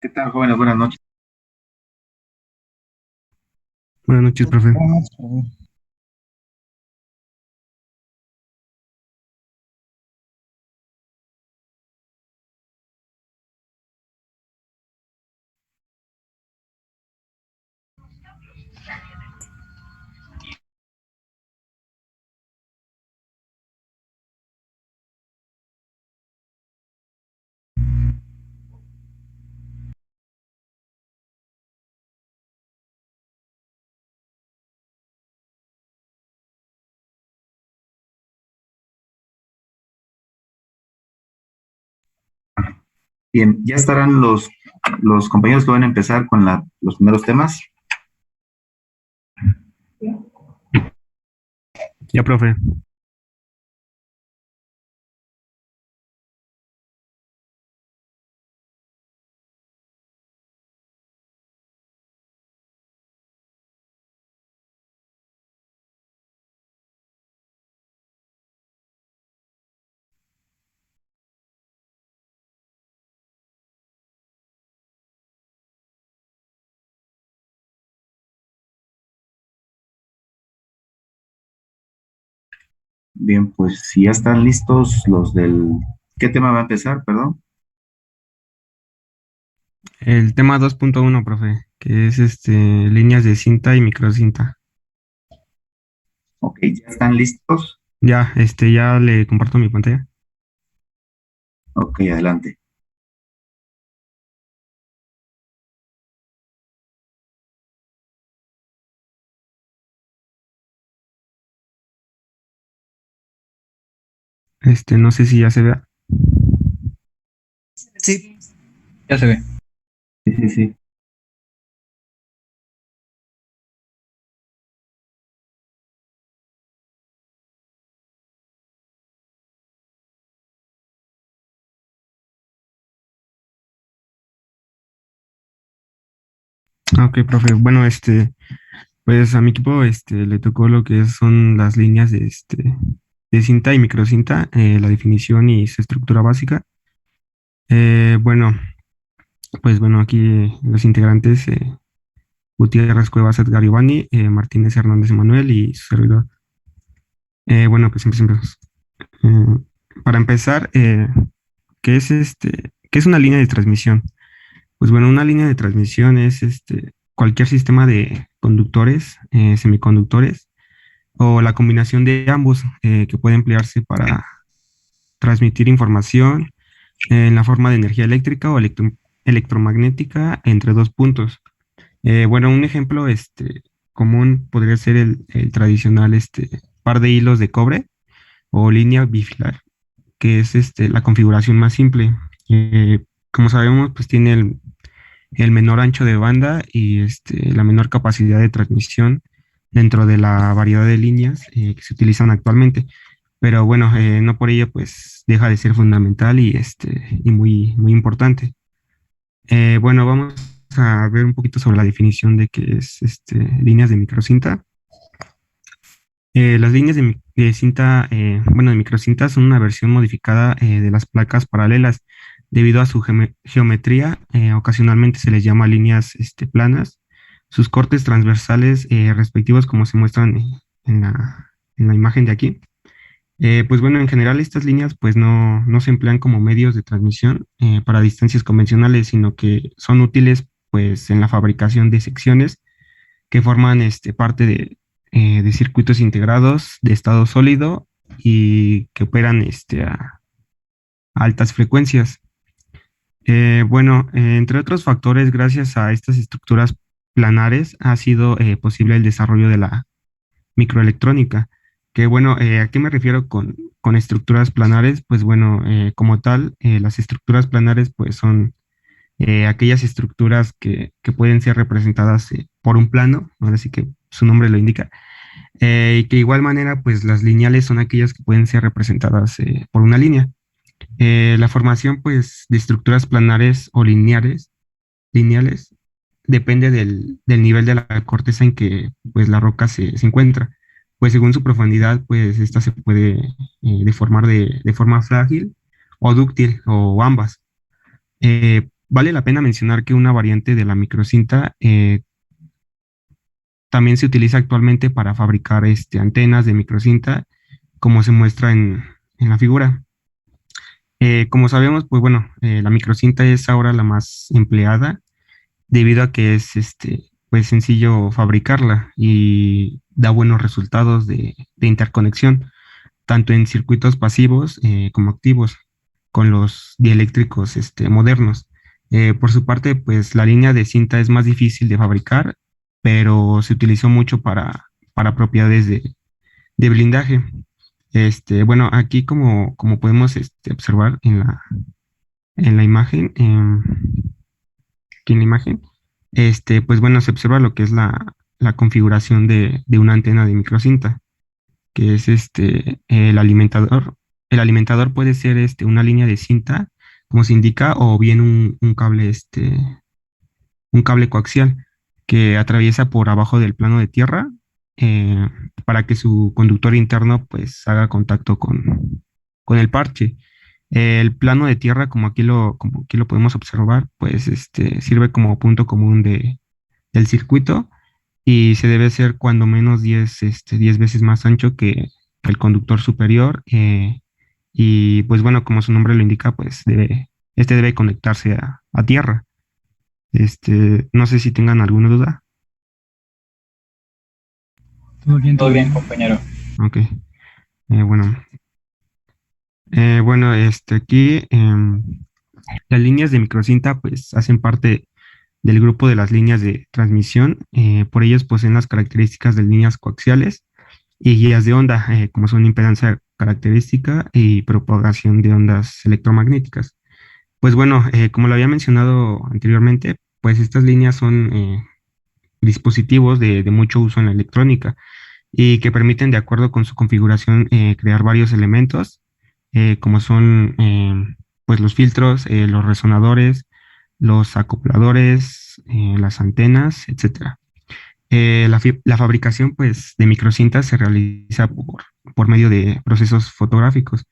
¿Qué tal, jóvenes? Buenas noches. Buenas noches, profe. Bien, ya estarán los compañeros que van a empezar con los primeros temas. Ya, profe. Bien, pues si ya están listos los del... ¿Qué tema va a empezar? Perdón. El tema 2.1, profe, que es líneas de cinta y microcinta. Ok, ya están listos. Ya, ya le comparto mi pantalla. Ok, adelante. No sé si ya se vea. Sí, ya se ve. Sí, sí, sí. Ah, ok, profe. Bueno, pues a mi equipo, le tocó lo que son las líneas de cinta y microcinta, la definición y su estructura básica. Bueno, pues bueno, aquí los integrantes, Gutiérrez Cuevas, Edgar Giovanni, Martínez Hernández Manuel y su servidor. Bueno, pues empecemos. Para empezar, ¿qué es una línea de transmisión? Pues bueno, una línea de transmisión es cualquier sistema de conductores, semiconductores, o la combinación de ambos que puede emplearse para transmitir información en la forma de energía eléctrica o electromagnética entre dos puntos. Bueno, un ejemplo común podría ser el tradicional par de hilos de cobre o línea bifilar, que es la configuración más simple. Como sabemos, pues tiene el menor ancho de banda y la menor capacidad de transmisión dentro de la variedad de líneas que se utilizan actualmente. Pero bueno, no por ello pues deja de ser fundamental y muy, muy importante. Bueno, vamos a ver un poquito sobre la definición de qué es líneas de microcinta. Las líneas de cinta, bueno, de microcinta son una versión modificada de las placas paralelas. Debido a su geometría, ocasionalmente se les llama líneas planas. Sus cortes transversales respectivos, como se muestran en en la imagen de aquí. Pues bueno, en general estas líneas pues no se emplean como medios de transmisión para distancias convencionales, sino que son útiles pues en la fabricación de secciones que forman parte de circuitos integrados de estado sólido y que operan a altas frecuencias. Bueno, entre otros factores, gracias a estas estructuras planares ha sido posible el desarrollo de la microelectrónica. Que bueno, ¿a qué me refiero con estructuras planares? Pues bueno, como tal, las estructuras planares pues son aquellas estructuras que pueden ser representadas por un plano, ahora sí que su nombre lo indica, y que de igual manera, pues las lineales son aquellas que pueden ser representadas por una línea. La formación, pues, de estructuras planares o lineales, depende del nivel de la corteza en que, pues, la roca se encuentra. Pues según su profundidad, pues, esta se puede deformar de forma frágil o dúctil o ambas. vale la pena mencionar que una variante de la microcinta también se utiliza actualmente para fabricar antenas de microcinta, como se muestra en la figura. Como sabemos, pues bueno, la microcinta es ahora la más empleada debido a que es pues sencillo fabricarla y da buenos resultados de interconexión, tanto en circuitos pasivos como activos, con los dieléctricos modernos. Por su parte, pues la línea de cinta es más difícil de fabricar, pero se utilizó mucho para propiedades de blindaje. Bueno, aquí como podemos observar en la imagen, aquí en la imagen, pues bueno, se observa lo que es la configuración de una antena de microcinta, que es el alimentador. El alimentador puede ser una línea de cinta, como se indica, o bien un cable coaxial que atraviesa por abajo del plano de tierra eh, para que su conductor interno pues haga contacto con el parche. El plano de tierra, como aquí lo podemos observar, pues sirve como punto común del circuito y se debe ser cuando menos 10 veces más ancho que el conductor superior. Y pues bueno, como su nombre lo indica, pues debe conectarse a tierra. No sé si tengan alguna duda. Todo bien, Todo bien, compañero. Ok. Bueno, bueno, aquí las líneas de microcinta pues hacen parte del grupo de las líneas de transmisión. Por ellos poseen las características de líneas coaxiales y guías de onda, como son impedancia característica y propagación de ondas electromagnéticas. Pues bueno, como lo había mencionado anteriormente, pues estas líneas son dispositivos de mucho uso en la electrónica y que permiten, de acuerdo con su configuración, crear varios elementos, como son pues los filtros, los resonadores, los acopladores, las antenas, etcétera. La fabricación pues, de microcintas se realiza por medio de procesos fotográficos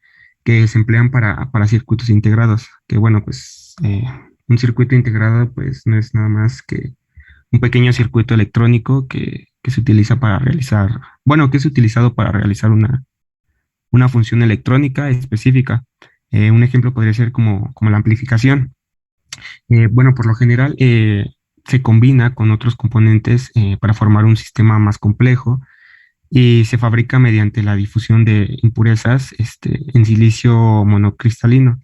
que se emplean para circuitos integrados, que bueno, pues un circuito integrado pues no es nada más que un pequeño circuito electrónico que se utiliza para realizar, bueno, que es utilizado para realizar una función electrónica específica. Un ejemplo podría ser como la amplificación. Bueno, por lo general se combina con otros componentes para formar un sistema más complejo y se fabrica mediante la difusión de impurezas en silicio monocristalino,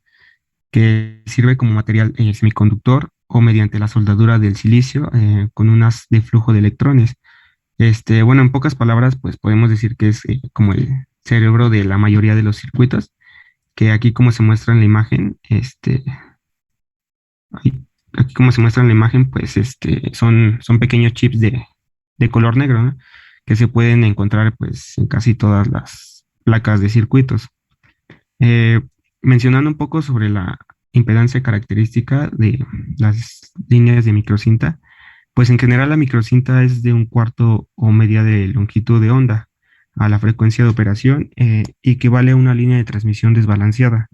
que sirve como material semiconductor o mediante la soldadura del silicio con unas de flujo de electrones. Bueno, en pocas palabras, pues podemos decir que es como el cerebro de la mayoría de los circuitos, que aquí como se muestra en la imagen, aquí como se muestra en la imagen, pues son pequeños chips de color negro, ¿no? Que se pueden encontrar pues en casi todas las placas de circuitos. Eh, Mencionando un poco sobre la impedancia característica de las líneas de microcinta, pues en general la microcinta es de un cuarto o media de longitud de onda a la frecuencia de operación y equivale a una línea de transmisión desbalanceada.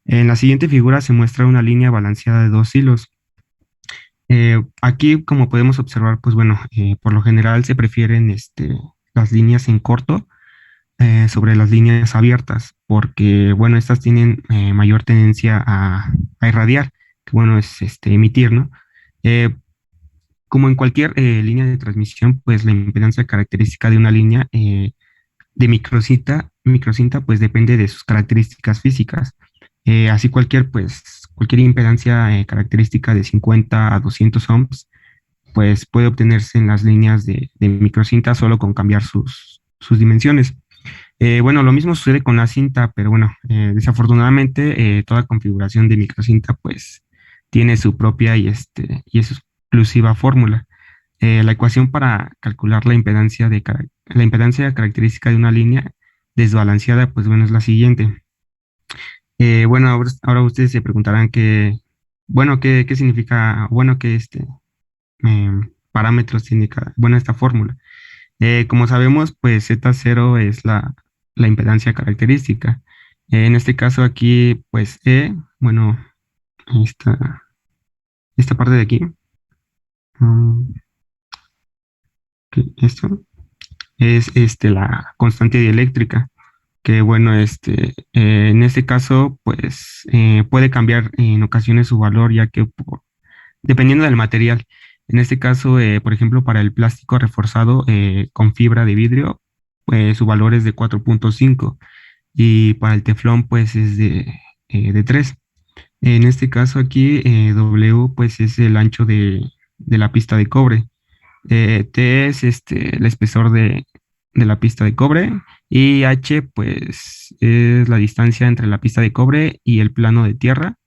En la siguiente figura se muestra una línea balanceada de dos hilos. Aquí, como podemos observar, pues bueno, por lo general se prefieren las líneas en corto sobre las líneas abiertas, porque, bueno, estas tienen mayor tendencia a irradiar, que bueno, es emitir, ¿no? Eh, Como en cualquier línea de transmisión, pues la impedancia característica de una línea de microcinta, pues depende de sus características físicas. Así cualquier impedancia característica de 50 a 200 ohms, pues puede obtenerse en las líneas de microcinta solo con cambiar sus dimensiones. Bueno, lo mismo sucede con la cinta, pero bueno, desafortunadamente toda configuración de microcinta pues tiene su propia y es exclusiva fórmula. La ecuación para calcular la impedancia característica de una línea desbalanceada, pues bueno, es la siguiente. Bueno, ahora ustedes se preguntarán bueno, qué significa, bueno, qué parámetros tiene bueno, esta fórmula. Como sabemos, pues Z0 es la impedancia característica. En este caso aquí, pues bueno, ahí está. esta parte de aquí. Mm, Esto es la constante dieléctrica, que bueno, en este caso, pues puede cambiar en ocasiones su valor, ya que dependiendo del material. En este caso, por ejemplo, para el plástico reforzado con fibra de vidrio, pues su valor es de 4,5 y para el teflón, pues es de 3. En este caso aquí, W, pues es el ancho de la pista de cobre. T es el espesor de la pista de cobre y H pues es la distancia entre la pista de cobre y el plano de tierra,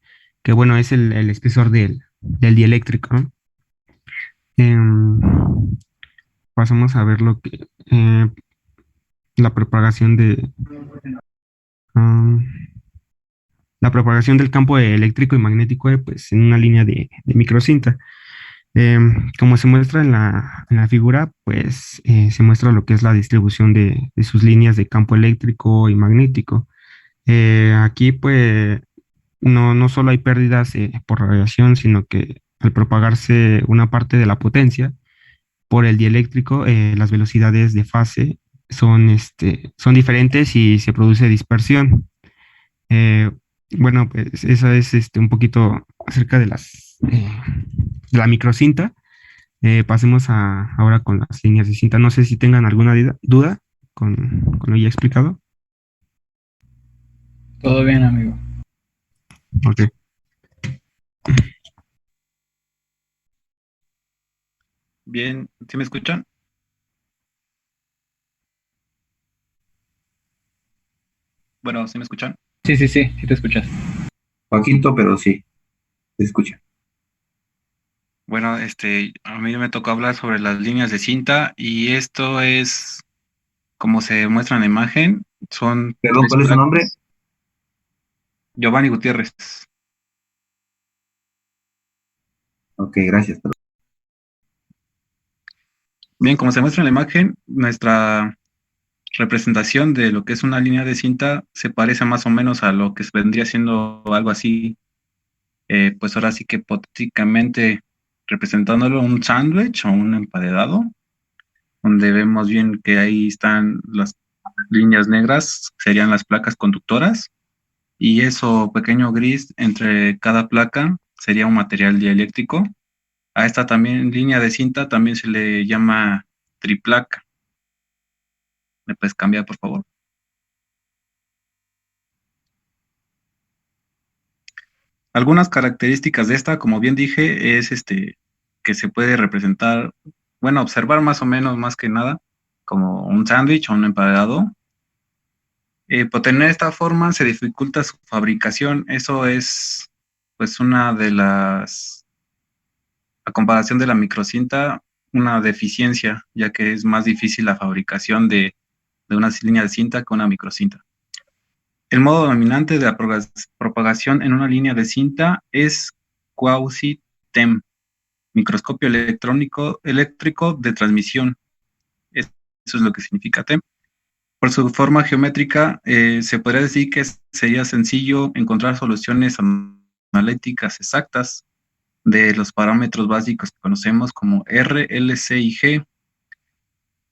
que bueno, es el espesor del dieléctrico, ¿no? Em, Pasamos a ver la propagación ah, la propagación del campo eléctrico y magnético pues, en una línea de microcinta. Como se muestra en la figura, pues se muestra lo que es la distribución de sus líneas de campo eléctrico y magnético. Aquí, pues, no solo hay pérdidas por radiación, sino que al propagarse una parte de la potencia por el dieléctrico, las velocidades de fase son diferentes y se produce dispersión. Eh, bueno, pues esa es un poquito acerca de la microcinta. Pasemos ahora con las líneas de cinta. No sé si tengan alguna duda con lo ya explicado. Todo bien, amigo. Ok. Bien, ¿sí me escuchan? Bueno, ¿sí me escuchan? Sí, sí, sí, sí te escuchas. Poquito, pero sí, se escucha. Bueno, a mí me tocó hablar sobre las líneas de cinta y esto es, como se muestra en la imagen, son Perdón, tres ¿cuál es su nombre? placas. Giovanni Gutiérrez. Ok, gracias. Bien, como se muestra en la imagen, nuestra representación de lo que es una línea de cinta se parece más o menos a lo que vendría siendo algo así, pues ahora sí que hipotéticamente representándolo un sándwich o un emparedado, donde vemos bien que ahí están las líneas negras, serían las placas conductoras, y eso pequeño gris entre cada placa sería un material dieléctrico. A esta también línea de cinta también se le llama triplaca. ¿Me puedes cambiar, por favor? Algunas características de esta, como bien dije, es que se puede representar, bueno, observar más o menos, más que nada, como un sándwich o un emparedado. Por tener esta forma se dificulta su fabricación. Eso es, pues, una de las, a comparación de la microcinta, una deficiencia, ya que es más difícil la fabricación de una línea de cinta que una microcinta. El modo dominante de la propagación en una línea de cinta es quasi-TEM, microscopio eléctrico de transmisión. Eso es lo que significa TEM. Por su forma geométrica, se podría decir que sería sencillo encontrar soluciones analíticas exactas de los parámetros básicos que conocemos como R, L, C y G,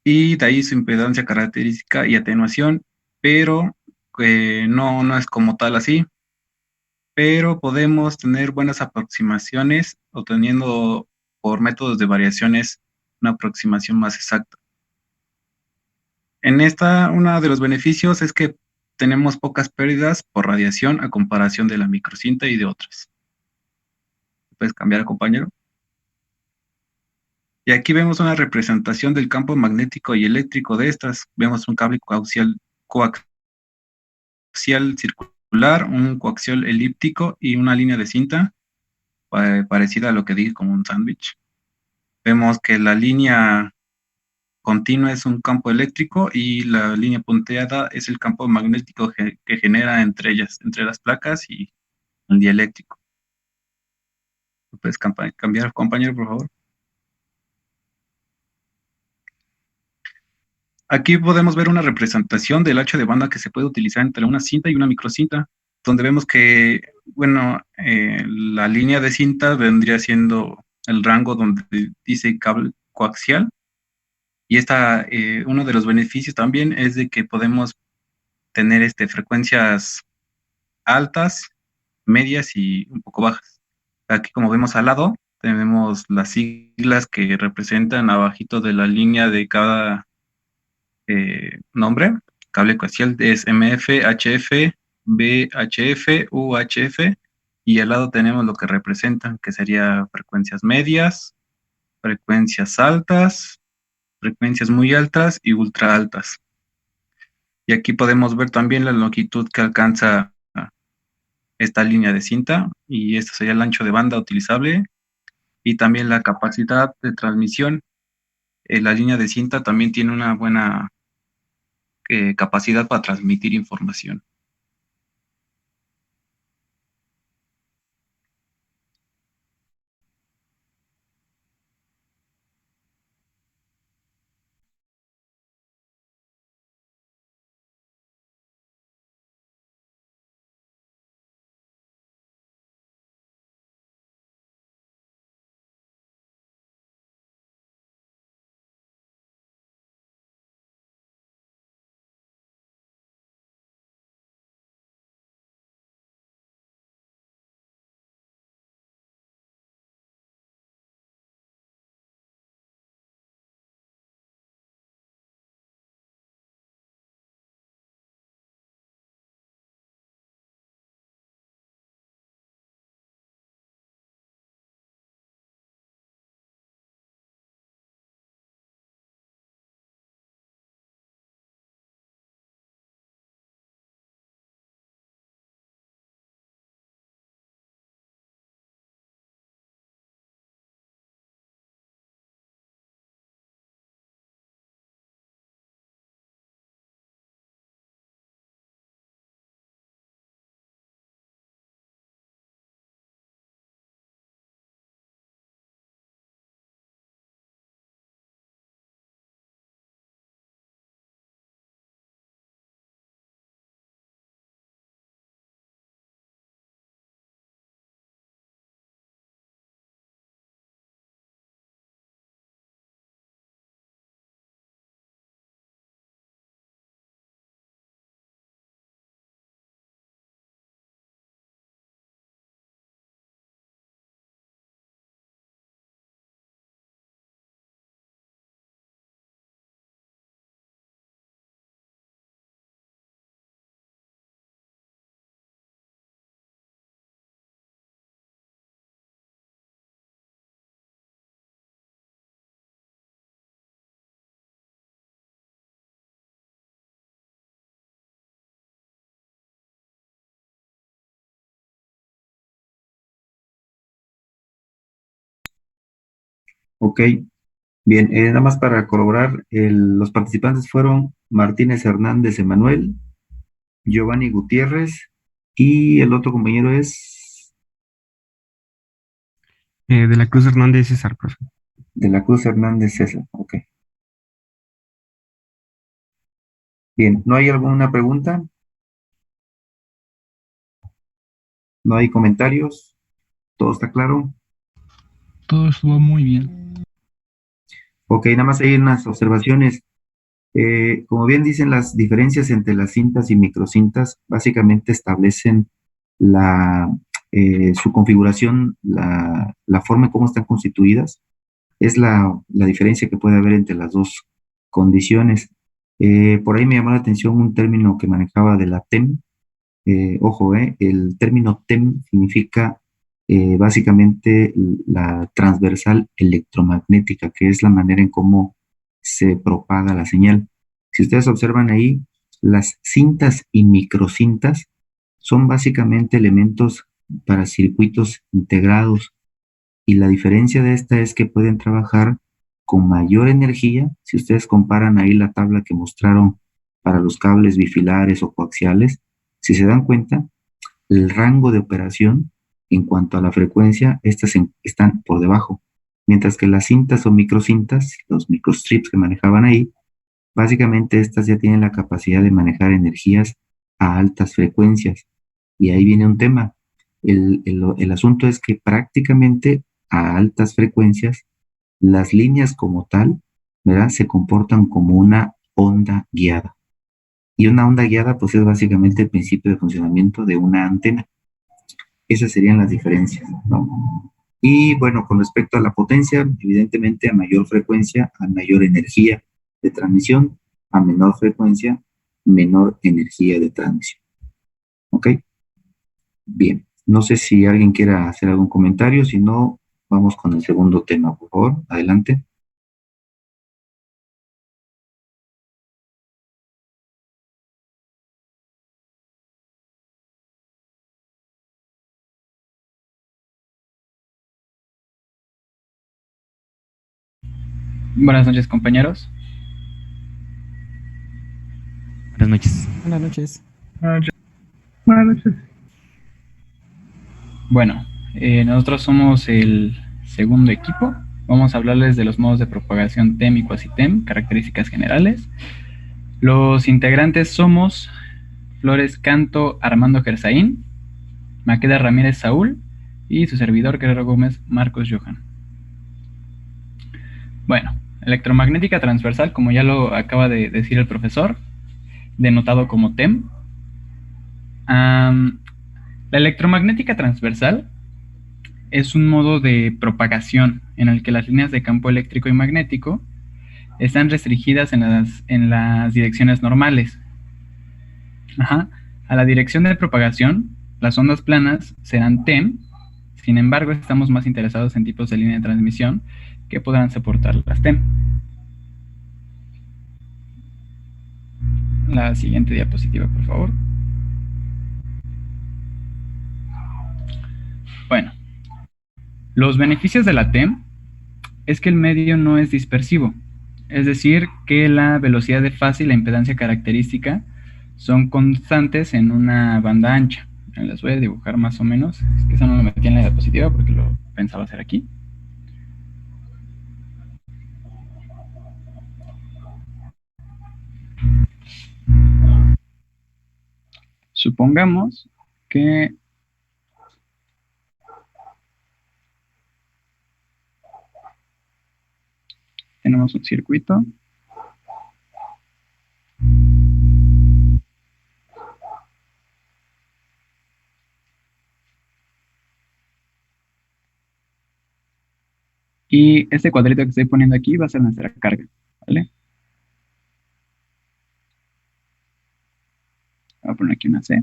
y de ahí su impedancia característica y atenuación, pero no es como tal así, pero podemos tener buenas aproximaciones obteniendo por métodos de variaciones una aproximación más exacta. En esta, uno de los beneficios es que tenemos pocas pérdidas por radiación a comparación de la microcinta y de otras. ¿Puedes cambiar, compañero? Y aquí vemos una representación del campo magnético y eléctrico de estas. Vemos un cable coaxial circular, un coaxial elíptico y una línea de cinta parecida a lo que dije como un sándwich. Vemos que la línea continua es un campo eléctrico y la línea punteada es el campo magnético que genera entre ellas, entre las placas y el dieléctrico. ¿Puedes cambiar, compañero, por favor? Aquí podemos ver una representación del ancho de banda que se puede utilizar entre una cinta y una microcinta. donde vemos que, bueno, la línea de cinta vendría siendo el rango donde dice cable coaxial. Y uno de los beneficios también es de que podemos tener frecuencias altas, medias y un poco bajas. Aquí, como vemos al lado, tenemos las siglas que representan abajito de la línea de cada nombre. Cable coaxial es MF, HF, VHF, UHF, y al lado tenemos lo que representan, que sería frecuencias medias, frecuencias altas, frecuencias muy altas y ultra altas. Y aquí podemos ver también la longitud que alcanza esta línea de cinta, y este sería el ancho de banda utilizable, y también la capacidad de transmisión. La línea de cinta también tiene una buena capacidad para transmitir información. Ok, bien, nada más para corroborar, los participantes fueron Martínez Hernández Emanuel, Giovanni Gutiérrez y el otro compañero es De la Cruz Hernández César, profe. de la Cruz Hernández César. Ok, bien, ¿no hay alguna pregunta? ¿No hay comentarios? ¿Todo está claro? Todo estuvo muy bien. Ok, nada más hay unas observaciones. Como bien dicen, las diferencias entre las cintas y microcintas básicamente establecen su configuración, la forma en cómo están constituidas. Es la diferencia que puede haber entre las dos condiciones. Por ahí me llamó la atención un término que manejaba de la TEM. Ojo, el término TEM significa básicamente la transversal electromagnética, que es la manera en cómo se propaga la señal. Si ustedes observan ahí, las cintas y microcintas son básicamente elementos para circuitos integrados, y la diferencia de esta es que pueden trabajar con mayor energía. Si ustedes comparan ahí la tabla que mostraron para los cables bifilares o coaxiales, si se dan cuenta, el rango de operación en cuanto a la frecuencia, estas están por debajo, mientras que las cintas o microcintas, los microstrips que manejaban ahí, básicamente estas ya tienen la capacidad de manejar energías a altas frecuencias. Y ahí viene un tema. El asunto es que prácticamente a altas frecuencias las líneas como tal, ¿verdad? Se comportan como una onda guiada. Y una onda guiada, pues es básicamente el principio de funcionamiento de una antena. Esas serían las diferencias, ¿no? Y bueno, con respecto a la potencia, evidentemente a mayor frecuencia, a mayor energía de transmisión, a menor frecuencia, menor energía de transmisión. ¿Ok? Bien. No sé si alguien quiera hacer algún comentario, si no, vamos con el segundo tema, por favor. Adelante. Buenas noches, compañeros. Buenas noches. Buenas noches. Buenas noches. Bueno, nosotros somos el segundo equipo. Vamos a hablarles de los modos de propagación TEM y quasi-TEM, características generales. Los integrantes somos Flores Canto Armando Gersaín, Maqueda Ramírez Saúl y su servidor Guerrero Gómez Marcos Johan. Bueno, electromagnética transversal, como ya lo acaba de decir el profesor, denotado como TEM. La electromagnética transversal es un modo de propagación en el que las líneas de campo eléctrico y magnético están restringidas en las direcciones normales. A la dirección de propagación, las ondas planas serán TEM. Sin embargo, estamos más interesados en tipos de línea de transmisión que podrán soportar las TEM. La siguiente diapositiva, por favor. Bueno, los beneficios de la TEM es que el medio no es dispersivo, es decir, que la velocidad de fase y la impedancia característica son constantes en una banda ancha. Les voy a dibujar más o menos, es que eso no lo metí en la diapositiva porque lo pensaba hacer aquí. Supongamos que tenemos un circuito. Y este cuadrito que estoy poniendo aquí va a ser nuestra carga, ¿vale? Voy a poner aquí una C.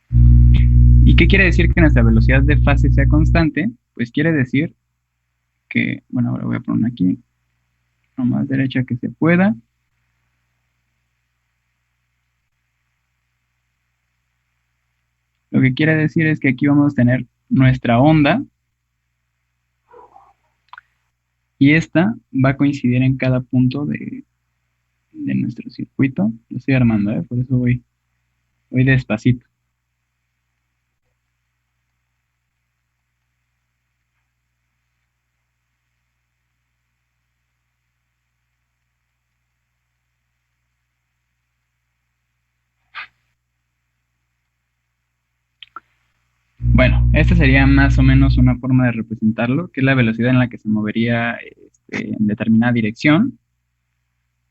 ¿Y qué quiere decir que nuestra velocidad de fase sea constante? Pues quiere decir que, bueno, ahora voy a poner aquí, lo más derecha que se pueda. Lo que quiere decir es que aquí vamos a tener nuestra onda y esta va a coincidir en cada punto de nuestro circuito. Lo estoy armando, por eso voy despacito. Bueno, esta sería más o menos una forma de representarlo, que es la velocidad en la que se movería en determinada dirección,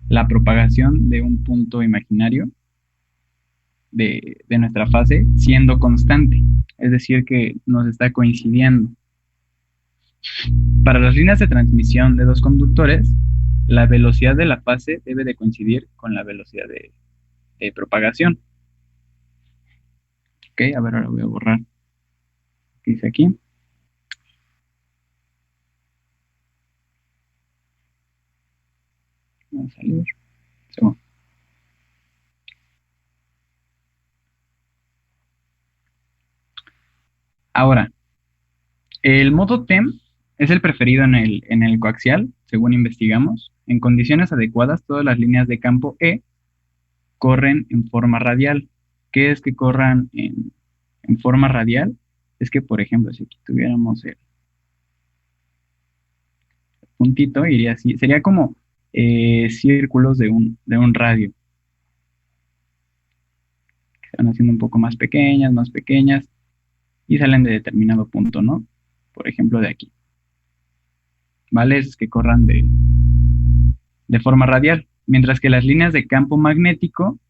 la propagación de un punto imaginario de nuestra fase siendo constante, es decir, que nos está coincidiendo. Para las líneas de transmisión de dos conductores, la velocidad de la fase debe de coincidir con la velocidad de propagación. Ok, a ver, ahora voy a borrar. ¿Qué dice aquí? Vamos a salir. Segundo. Ahora, el modo TEM es el preferido en el coaxial, según investigamos. En condiciones adecuadas, todas las líneas de campo E corren en forma radial. ¿Qué es que corran en forma radial? Es que, por ejemplo, si aquí tuviéramos el puntito, iría así. Sería como círculos de un radio. Se van haciendo un poco más pequeñas, y salen de determinado punto, ¿no? Por ejemplo, de aquí. ¿Vale? Es que corran de forma radial. Mientras que las líneas de campo magnético,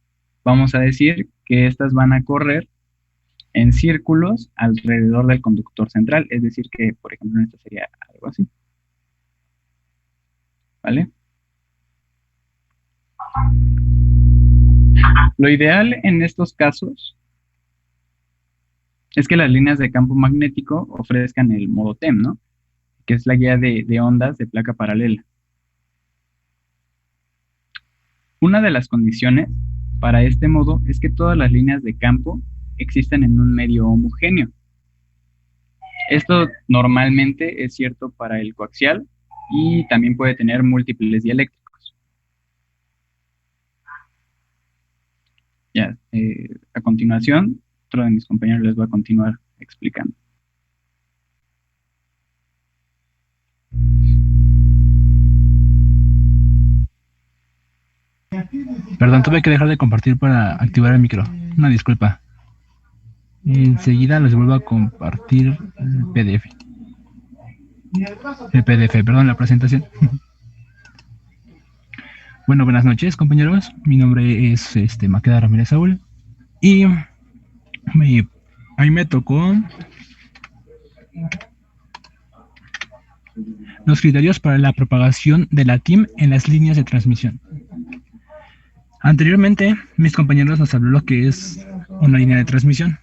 vamos a decir que estas van a correr en círculos alrededor del conductor central. Es decir que, por ejemplo, en esta sería algo así. ¿Vale? Lo ideal en estos casos es que las líneas de campo magnético ofrezcan el modo TEM, ¿no? Que es la guía de ondas de placa paralela. Una de las condiciones para este modo es que todas las líneas de campo existen en un medio homogéneo. Esto normalmente es cierto para el coaxial y también puede tener múltiples dieléctricos. Ya, a continuación, otro de mis compañeros les va a continuar explicando. Perdón, tuve que dejar de compartir para activar el micro. Una disculpa. Enseguida les vuelvo a compartir el PDF. Perdón, la presentación. Bueno, buenas noches, compañeros. Mi nombre es Maqueda Ramírez Saúl. Y a mí me tocó los criterios para la propagación de la TIM en las líneas de transmisión. Anteriormente, mis compañeros nos habló lo que es una línea de transmisión.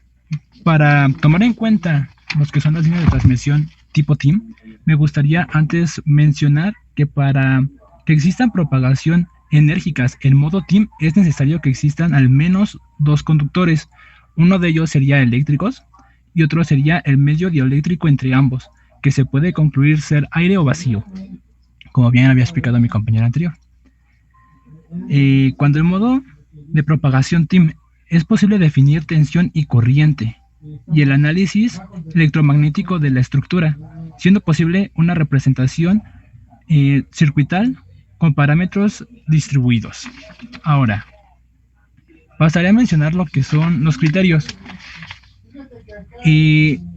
Para tomar en cuenta los que son las líneas de transmisión tipo TIM, me gustaría antes mencionar que para que existan propagación enérgicas en modo TIM es necesario que existan al menos dos conductores. Uno de ellos sería eléctricos y otro sería el medio dieléctrico entre ambos, que se puede concluir ser aire o vacío, como bien había explicado mi compañero anterior. Cuando el modo de propagación TIM es posible definir tensión y corriente y el análisis electromagnético de la estructura, siendo posible una representación circuital con parámetros distribuidos. Ahora, pasaré a mencionar lo que son los criterios.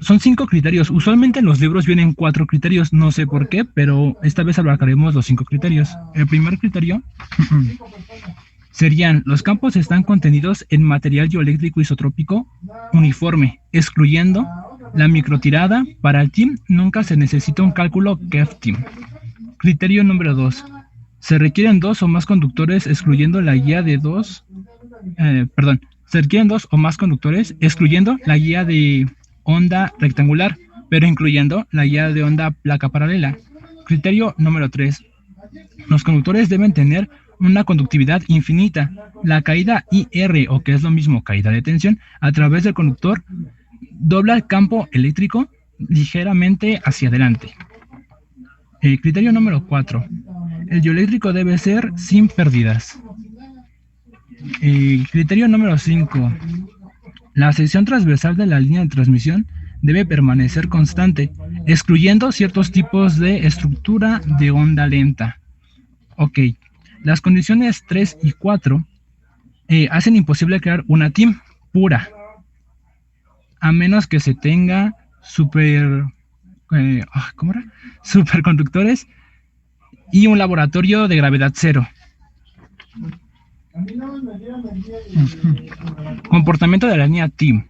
Son 5 criterios. Usualmente en los libros vienen 4 criterios, no sé por qué, pero esta vez abarcaremos los 5 criterios. El primer criterio serían: los campos están contenidos en material dieléctrico isotrópico uniforme, excluyendo la microtirada. Para el TIM nunca se necesita un cálculo KEF-TIM. Criterio número 2. Se requieren 2 o más conductores, excluyendo la guía de se requieren 2 o más conductores, excluyendo la guía de onda rectangular, pero incluyendo la guía de onda placa paralela. Criterio número 3. Los conductores deben tener una conductividad infinita. La caída IR, o que es lo mismo, caída de tensión, a través del conductor, dobla el campo eléctrico ligeramente hacia adelante. Criterio número 4. El dieléctrico debe ser sin pérdidas. Criterio número 5. La sección transversal de la línea de transmisión debe permanecer constante, excluyendo ciertos tipos de estructura de onda lenta. Ok, las condiciones 3 y 4 hacen imposible crear una TIM pura, a menos que se tenga superconductores y un laboratorio de gravedad cero. Comportamiento de la línea TIM.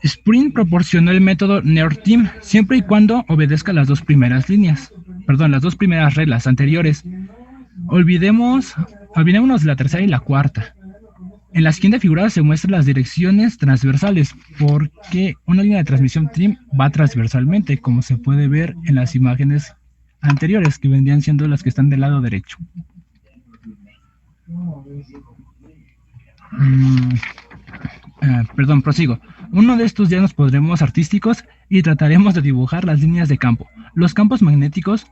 Sprint proporcionó el método NEOR-TIM siempre y cuando obedezca las dos primeras reglas anteriores. Olvidémonos de la tercera y la cuarta. En la siguiente figura se muestran las direcciones transversales, porque una línea de transmisión TIM va transversalmente, como se puede ver en las imágenes anteriores, que vendrían siendo las que están del lado derecho. Prosigo. Uno de estos días nos pondremos artísticos y trataremos de dibujar las líneas de campo. Los campos magnéticos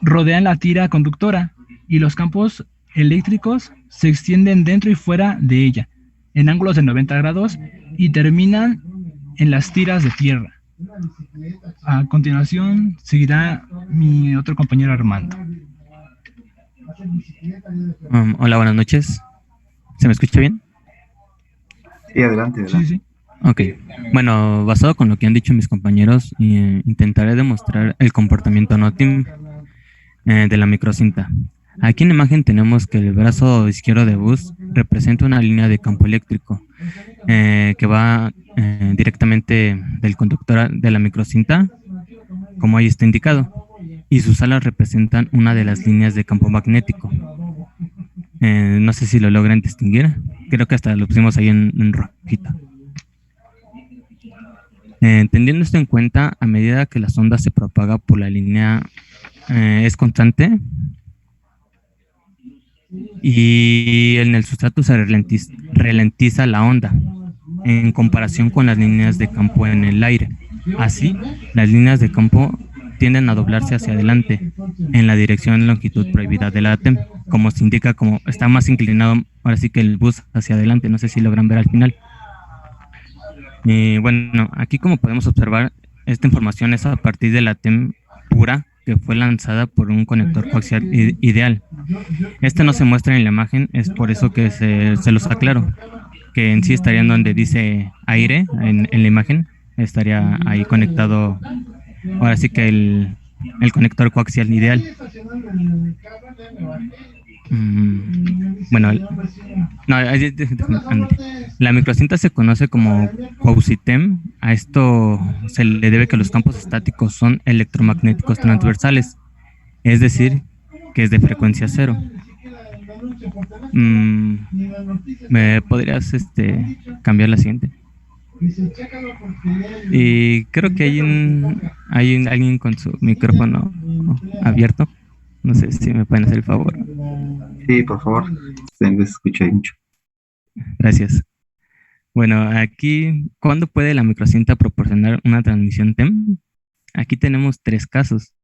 rodean la tira conductora y los campos eléctricos se extienden dentro y fuera de ella, en ángulos de 90 grados y terminan en las tiras de tierra. A continuación seguirá mi otro compañero Armando. Hola, buenas noches. ¿Se me escucha bien? Sí, adelante, Sí, adelante. sí. Ok, bueno, basado con lo que han dicho mis compañeros, intentaré demostrar el comportamiento no team de la microcinta. Aquí en la imagen tenemos que el brazo izquierdo de bus representa una línea de campo eléctrico que va directamente del conductor de la microcinta, como ahí está indicado, y sus alas representan una de las líneas de campo magnético. No sé si lo logran distinguir, creo que hasta lo pusimos ahí en rojito. Teniendo esto en cuenta, a medida que la sonda se propaga por la línea es constante y en el sustrato se ralentiza la onda en comparación con las líneas de campo en el aire. Así, las líneas de campo tienden a doblarse hacia adelante en la dirección y longitud prohibida de la TEM, como se indica, como está más inclinado ahora sí que el bus hacia adelante. No sé si logran ver al final. Bueno, aquí como podemos observar, esta información es a partir de la TEM pura que fue lanzada por un conector coaxial ideal. Este no se muestra en la imagen, es por eso que se los aclaro, que en sí estaría en donde dice aire en la imagen, estaría ahí conectado, ahora sí que el conector coaxial ideal. Bueno, no, ándale. La microcinta se conoce como Quasi-TEM. A esto se le debe que los campos estáticos son electromagnéticos transversales, es decir, que es de frecuencia cero. ¿Me podrías cambiar la siguiente? Y creo que hay alguien con su micrófono abierto. No sé si me pueden hacer el favor. Sí, por favor. Se escucha ahí mucho. Gracias. Bueno, aquí, ¿cuándo puede la microcinta proporcionar una transmisión TEM? Aquí tenemos tres casos.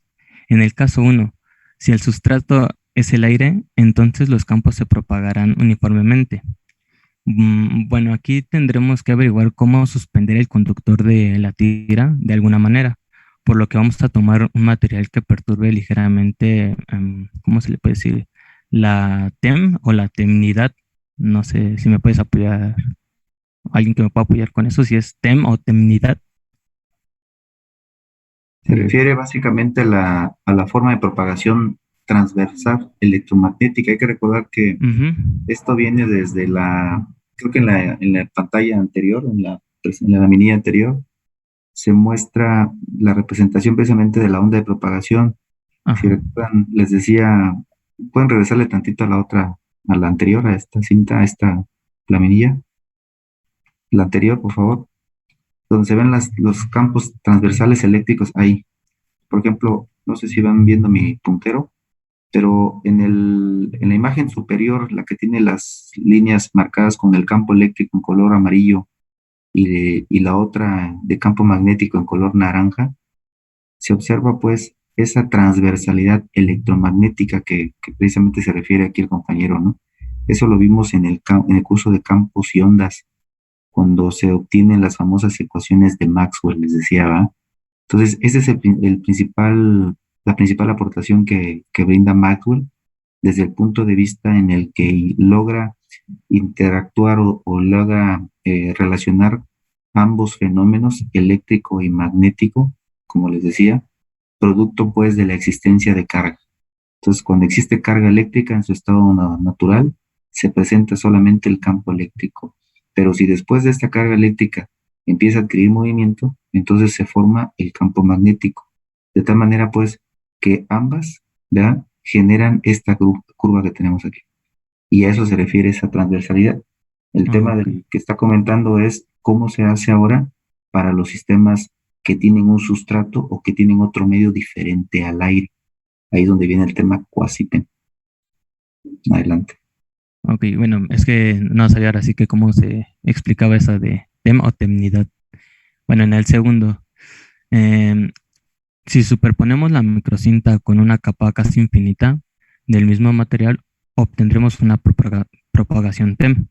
En el caso 1, si el sustrato es el aire, entonces los campos se propagarán uniformemente. Bueno, aquí tendremos que averiguar cómo suspender el conductor de la tira de alguna manera, por lo que vamos a tomar un material que perturbe ligeramente, ¿cómo se le puede decir? La TEM o la temnidad. No sé si me puedes apoyar, alguien que me pueda apoyar con eso, si es TEM o temnidad. Se refiere básicamente a la forma de propagación transversal electromagnética. Hay que recordar que esto viene desde creo que en la pantalla anterior, en la laminilla anterior, se muestra la representación precisamente de la onda de propagación. Si recuerdan, les decía, pueden regresarle tantito a la anterior, a esta cinta, a esta laminilla. La anterior, por favor, donde se ven los campos transversales eléctricos ahí. Por ejemplo, no sé si van viendo mi puntero, pero en la imagen superior, la que tiene las líneas marcadas con el campo eléctrico en color amarillo y la otra de campo magnético en color naranja, se observa pues esa transversalidad electromagnética que precisamente se refiere aquí el compañero, ¿no? Eso lo vimos en el curso de campos y ondas, cuando se obtienen las famosas ecuaciones de Maxwell, les decía, ¿va? Entonces, ese es la principal aportación que brinda Maxwell desde el punto de vista en el que logra interactuar o logra relacionar ambos fenómenos, eléctrico y magnético, como les decía, producto pues de la existencia de carga. Entonces, cuando existe carga eléctrica en su estado natural, se presenta solamente el campo eléctrico. Pero si después de esta carga eléctrica empieza a adquirir movimiento, entonces se forma el campo magnético. De tal manera, pues, que ambas, ¿verdad?, generan esta curva que tenemos aquí. Y a eso se refiere esa transversalidad. El tema que está comentando es cómo se hace ahora para los sistemas que tienen un sustrato o que tienen otro medio diferente al aire. Ahí es donde viene el tema Quasi-TEM. Adelante. Ok, bueno, es que no sabía ahora sí que cómo se explicaba esa de TEM o temnidad. Bueno, en el segundo, si superponemos la microcinta con una capa casi infinita del mismo material, obtendremos una propagación TEM.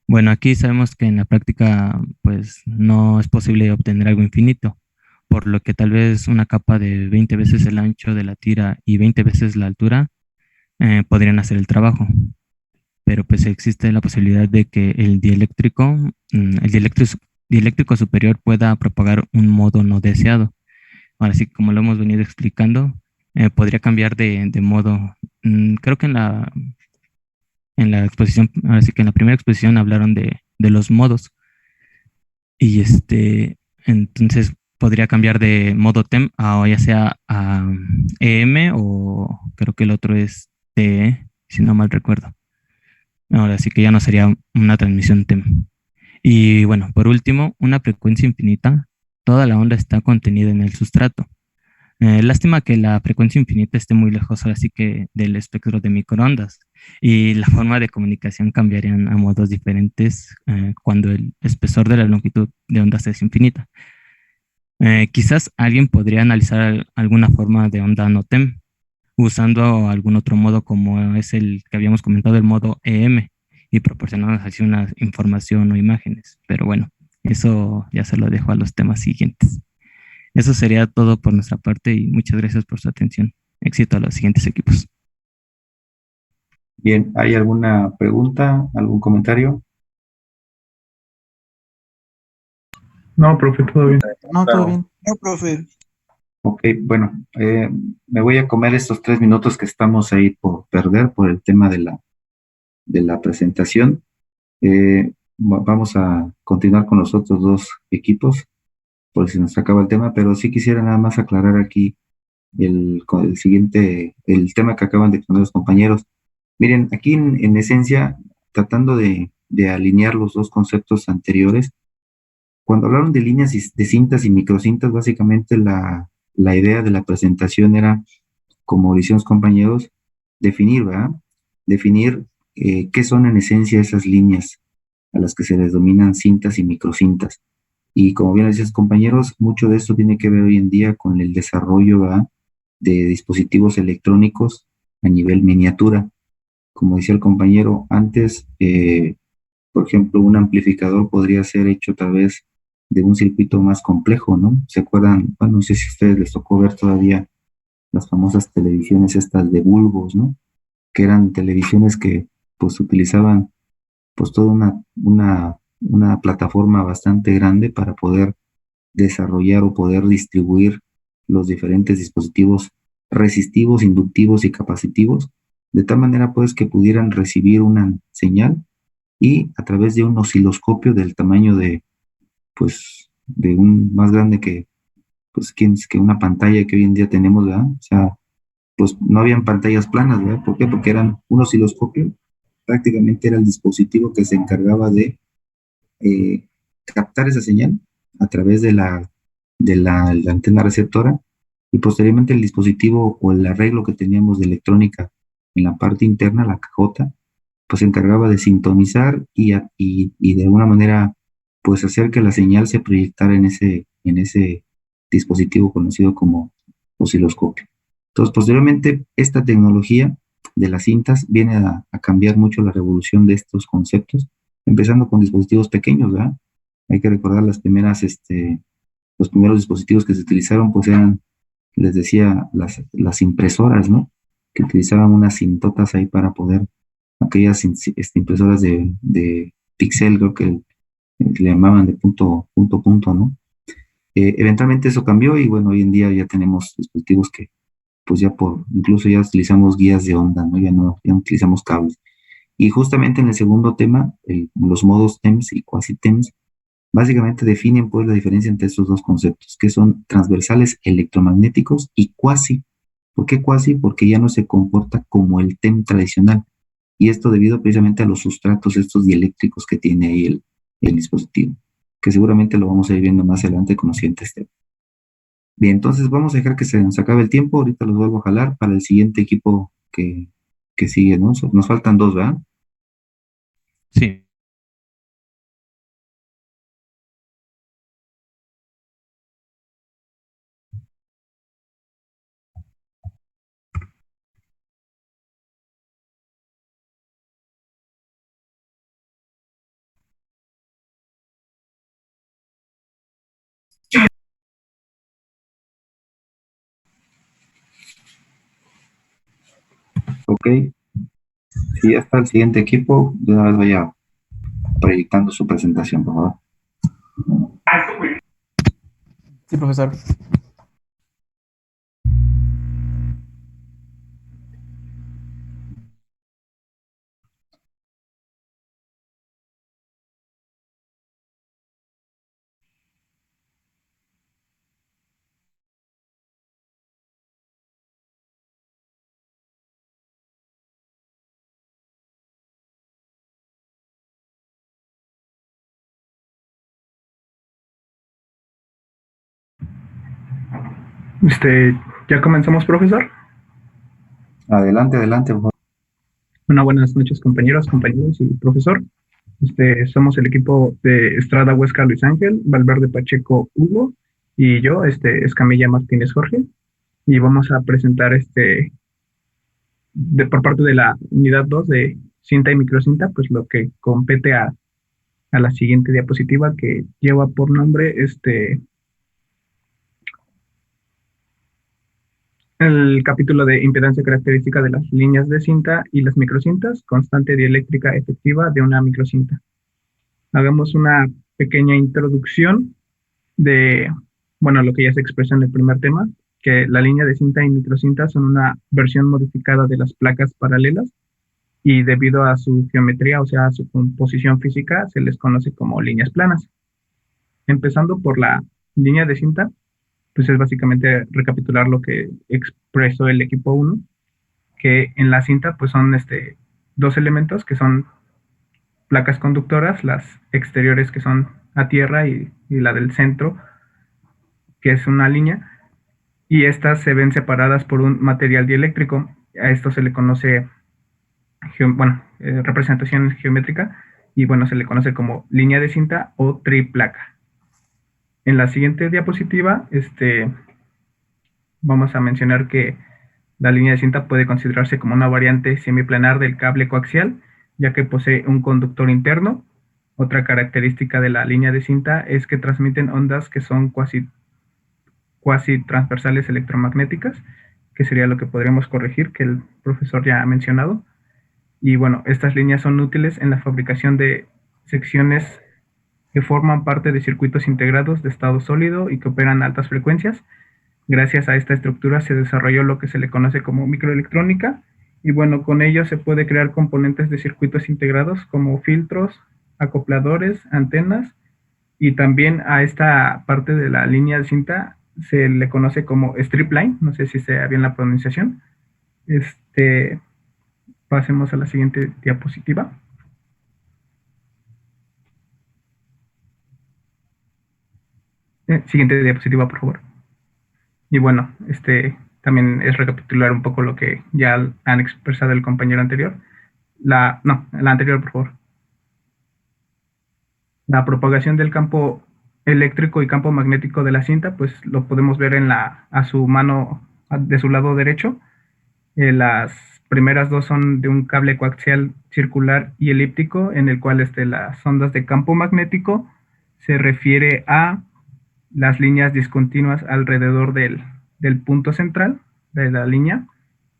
Bueno, aquí sabemos que en la práctica pues no es posible obtener algo infinito, por lo que tal vez una capa de 20 veces el ancho de la tira y 20 veces la altura podrían hacer el trabajo. pero pues existe la posibilidad de que el dieléctrico superior pueda propagar un modo no deseado. Ahora sí, como lo hemos venido explicando, podría cambiar de modo. Creo que en la exposición, ahora sí que en la primera exposición hablaron de los modos y entonces podría cambiar de modo TEM a ya sea a EM o creo que el otro es TE, si no mal recuerdo. Ahora sí que ya no sería una transmisión TEM. Y bueno, por último, una frecuencia infinita. Toda la onda está contenida en el sustrato. Lástima que la frecuencia infinita esté muy lejos, ahora sí que del espectro de microondas y la forma de comunicación cambiarían a modos diferentes cuando el espesor de la longitud de ondas es infinita. Quizás alguien podría analizar alguna forma de onda no TEM usando algún otro modo como es el que habíamos comentado, el modo EM, y proporcionarnos así una información o imágenes. Pero bueno, eso ya se lo dejo a los temas siguientes. Eso sería todo por nuestra parte y muchas gracias por su atención. Éxito a los siguientes equipos. Bien, ¿hay alguna pregunta, algún comentario? No, profe, todo bien. No, todo bien. No, profe. Ok, bueno, me voy a comer estos 3 minutos que estamos ahí por perder por el tema de la presentación. Vamos a continuar con los otros dos equipos, por si nos acaba el tema, pero sí quisiera nada más aclarar aquí el siguiente, el tema que acaban de exponer los compañeros. Miren, aquí en esencia, tratando de alinear los dos conceptos anteriores, cuando hablaron de líneas de cintas y microcintas, básicamente la idea de la presentación era, como decían los compañeros, definir, ¿verdad? Definir qué son en esencia esas líneas a las que se les denominan cintas y microcintas. Y como bien decían los compañeros, mucho de esto tiene que ver hoy en día con el desarrollo, ¿verdad?, de dispositivos electrónicos a nivel miniatura. Como decía el compañero, antes, por ejemplo, un amplificador podría ser hecho a través de un circuito más complejo, ¿no? ¿Se acuerdan? Bueno, no sé si a ustedes les tocó ver todavía las famosas televisiones estas de bulbos, ¿no? Que eran televisiones que pues utilizaban pues toda una plataforma bastante grande para poder desarrollar o poder distribuir los diferentes dispositivos resistivos, inductivos y capacitivos, de tal manera pues que pudieran recibir una señal y a través de un osciloscopio del tamaño de pues de un más grande que pues que una pantalla que hoy en día tenemos, ¿verdad? O sea, pues no habían pantallas planas, ¿verdad? ¿Por qué? Porque eran un osciloscopio, prácticamente era el dispositivo que se encargaba de eh, captar esa señal a través de la antena receptora y posteriormente el dispositivo o el arreglo que teníamos de electrónica en la parte interna, la cajota, pues se encargaba de sintonizar y de alguna manera pues hacer que la señal se proyectara en ese dispositivo conocido como osciloscopio. Entonces, posteriormente, esta tecnología de las cintas viene a cambiar mucho la revolución de estos conceptos, empezando con dispositivos pequeños, ¿verdad? Hay que recordar los primeros dispositivos que se utilizaron, pues eran, les decía, las impresoras, ¿no? Que utilizaban unas cintotas ahí para poder, aquellas impresoras de pixel, creo que le llamaban de punto, ¿no? Eventualmente eso cambió y bueno, hoy en día ya tenemos dispositivos que pues incluso ya utilizamos guías de onda, ¿no? Ya no utilizamos cables. Y justamente en el segundo tema, los modos TEMS y quasi-TEMS, básicamente definen pues la diferencia entre estos dos conceptos, que son transversales electromagnéticos y quasi. ¿Por qué quasi? Porque ya no se comporta como el TEM tradicional. Y esto debido precisamente a los sustratos estos dieléctricos que tiene ahí el dispositivo, que seguramente lo vamos a ir viendo más adelante con los siguientes temas. Bien, entonces vamos a dejar que se nos acabe el tiempo. Ahorita los vuelvo a jalar para el siguiente equipo que sigue, ¿no? Nos faltan dos, ¿verdad? Sí. Ok. Y ya está el siguiente equipo, de una vez vaya proyectando su presentación, por favor. Sí, profesor. ¿Ya comenzamos, profesor? Adelante, adelante, por favor. Buenas noches, compañeros y profesor. Somos el equipo de Estrada Huesca Luis Ángel, Valverde Pacheco Hugo y yo, Escamilla Martínez Jorge. Y vamos a presentar por parte de la unidad 2 de cinta y microcinta, pues lo que compete a la siguiente diapositiva, que lleva por nombre el capítulo de impedancia característica de las líneas de cinta y las microcintas, constante dieléctrica efectiva de una microcinta. Hagamos una pequeña introducción de, lo que ya se expresó en el primer tema, que la línea de cinta y microcinta son una versión modificada de las placas paralelas y debido a su geometría, o sea, a su composición física, se les conoce como líneas planas. Empezando por la línea de cinta, pues es básicamente recapitular lo que expresó el equipo 1, que en la cinta pues son dos elementos que son placas conductoras, las exteriores que son a tierra y la del centro, que es una línea, y estas se ven separadas por un material dieléctrico. A esto se le conoce, representación geométrica, y se le conoce como línea de cinta o triplaca. En la siguiente diapositiva, vamos a mencionar que la línea de cinta puede considerarse como una variante semiplanar del cable coaxial, ya que posee un conductor interno. Otra característica de la línea de cinta es que transmiten ondas que son cuasi transversales electromagnéticas, que sería lo que podríamos corregir, que el profesor ya ha mencionado. Y estas líneas son útiles en la fabricación de secciones que forman parte de circuitos integrados de estado sólido y que operan a altas frecuencias. Gracias a esta estructura se desarrolló lo que se le conoce como microelectrónica, y con ello se puede crear componentes de circuitos integrados como filtros, acopladores, antenas, y también a esta parte de la línea de cinta se le conoce como strip line, no sé si sea bien la pronunciación. Pasemos a la siguiente diapositiva. Siguiente diapositiva, por favor. Y también es recapitular un poco lo que ya han expresado el compañero anterior. La anterior, por favor. La propagación del campo eléctrico y campo magnético de la cinta, pues lo podemos ver a su mano, de su lado derecho. Las primeras dos son de un cable coaxial circular y elíptico, en el cual las ondas de campo magnético se refiere a las líneas discontinuas alrededor del punto central de la línea,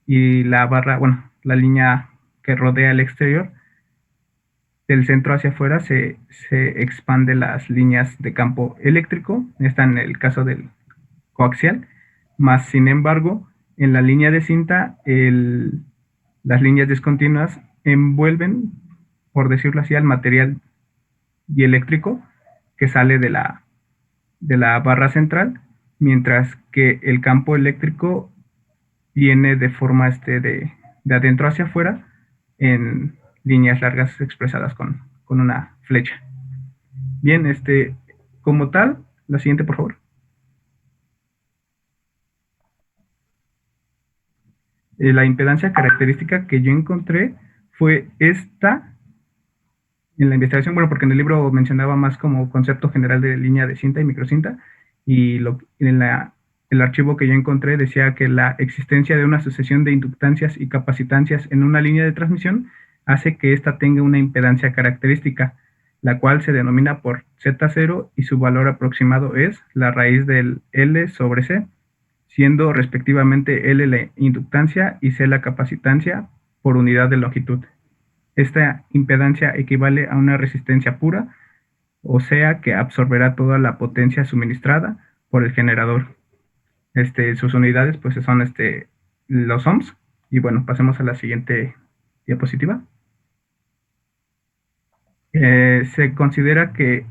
y la barra, la línea que rodea el exterior, del centro hacia afuera se expande las líneas de campo eléctrico. Está en el caso del coaxial, más sin embargo, en la línea de cinta, las líneas discontinuas envuelven, por decirlo así, al material dieléctrico que sale de la barra central, mientras que el campo eléctrico viene de forma de adentro hacia afuera en líneas largas expresadas con una flecha. Bien, como tal, la siguiente, por favor. La impedancia característica que yo encontré fue esta en la investigación, porque en el libro mencionaba más como concepto general de línea de cinta y microcinta, y el archivo que yo encontré decía que la existencia de una sucesión de inductancias y capacitancias en una línea de transmisión hace que ésta tenga una impedancia característica, la cual se denomina por Z0 y su valor aproximado es la raíz del L sobre C, siendo respectivamente L la inductancia y C la capacitancia por unidad de longitud. Esta impedancia equivale a una resistencia pura, o sea que absorberá toda la potencia suministrada por el generador. Sus unidades pues son los ohms. Y bueno, pasemos a la siguiente diapositiva. Se considera que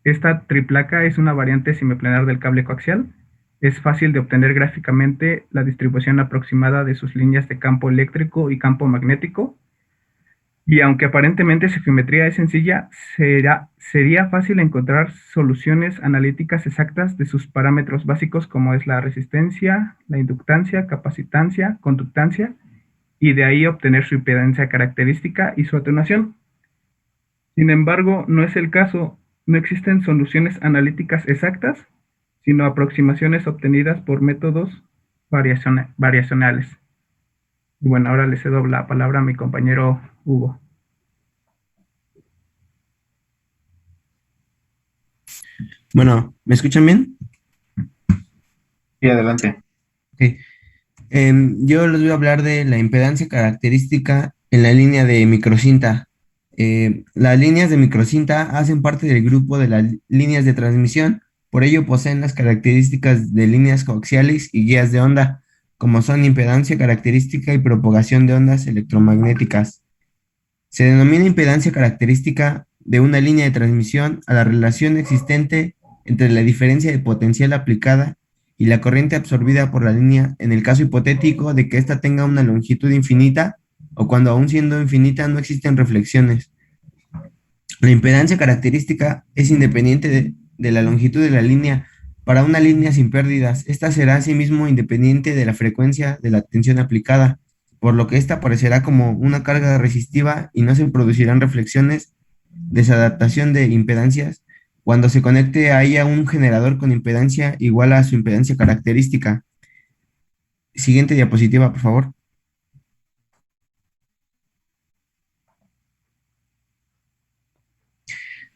esta triplaca es una variante semiplanar del cable coaxial. Es fácil de obtener gráficamente la distribución aproximada de sus líneas de campo eléctrico y campo magnético. Y aunque aparentemente su geometría es sencilla, sería fácil encontrar soluciones analíticas exactas de sus parámetros básicos, como es la resistencia, la inductancia, capacitancia, conductancia, y de ahí obtener su impedancia característica y su atenuación. Sin embargo, no es el caso. No existen soluciones analíticas exactas, sino aproximaciones obtenidas por métodos variacionales. Y bueno, ahora le cedo la palabra a mi compañero Hugo. Bueno, ¿me escuchan bien? Sí, adelante. Ok. Yo les voy a hablar de la impedancia característica en la línea de microcinta. Las líneas de microcinta hacen parte del grupo de las líneas de transmisión, por ello poseen las características de líneas coaxiales y guías de onda, como son impedancia característica y propagación de ondas electromagnéticas. Se denomina impedancia característica de una línea de transmisión a la relación existente entre la diferencia de potencial aplicada y la corriente absorbida por la línea en el caso hipotético de que ésta tenga una longitud infinita o cuando aún siendo infinita no existen reflexiones. La impedancia característica es independiente de la longitud de la línea. Para una línea sin pérdidas, esta será asimismo independiente de la frecuencia de la tensión aplicada, por lo que esta aparecerá como una carga resistiva y no se producirán reflexiones, desadaptación de impedancias cuando se conecte a ella un generador con impedancia igual a su impedancia característica. Siguiente diapositiva, por favor.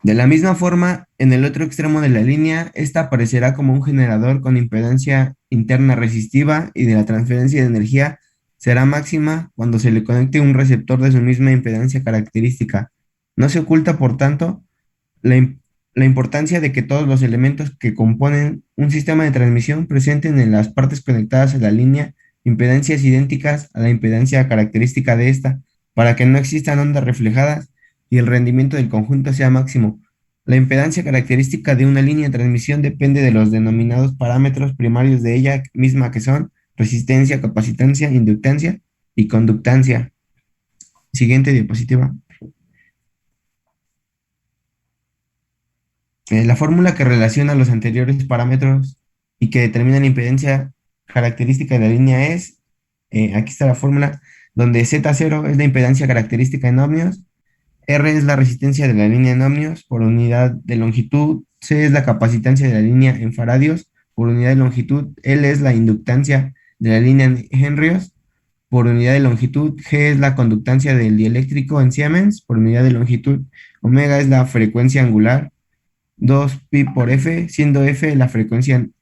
De la misma forma, en el otro extremo de la línea, esta aparecerá como un generador con impedancia interna resistiva y de la transferencia de energía será máxima cuando se le conecte un receptor de su misma impedancia característica. No se oculta, por tanto, la importancia de que todos los elementos que componen un sistema de transmisión presenten en las partes conectadas a la línea impedancias idénticas a la impedancia característica de esta, para que no existan ondas reflejadas y el rendimiento del conjunto sea máximo. La impedancia característica de una línea de transmisión depende de los denominados parámetros primarios de ella misma, que son resistencia, capacitancia, inductancia y conductancia. Siguiente diapositiva. La fórmula que relaciona los anteriores parámetros y que determina la impedancia característica de la línea es, aquí está la fórmula, donde Z0 es la impedancia característica en ohmios, R es la resistencia de la línea en ohmios por unidad de longitud, C es la capacitancia de la línea en faradios por unidad de longitud, L es la inductancia de la línea en henrios por unidad de longitud, G es la conductancia del dieléctrico en Siemens por unidad de longitud, omega es la frecuencia angular, 2pi por F, siendo F la frecuencia en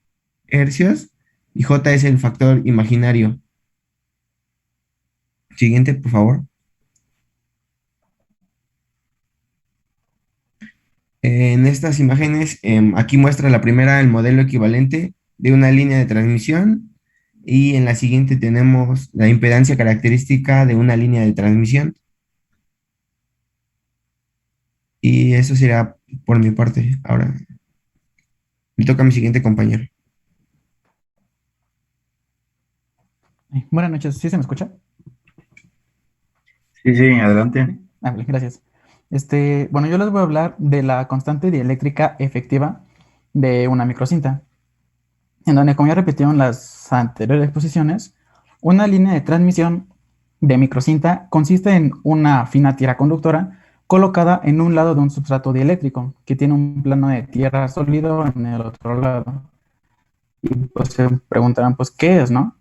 hercios y J es el factor imaginario. Siguiente, por favor. En estas imágenes, aquí muestra la primera el modelo equivalente de una línea de transmisión y en la siguiente tenemos la impedancia característica de una línea de transmisión. Y eso será por mi parte. Ahora me toca a mi siguiente compañero. Buenas noches, ¿sí se me escucha? Sí, sí, adelante. Vale, gracias. Bueno, yo les voy a hablar de la constante dieléctrica efectiva de una microcinta, en donde, como ya repetí en las anteriores exposiciones, una línea de transmisión de microcinta consiste en una fina tira conductora colocada en un lado de un substrato dieléctrico que tiene un plano de tierra sólido en el otro lado. Y pues se preguntarán, pues, ¿qué es, no?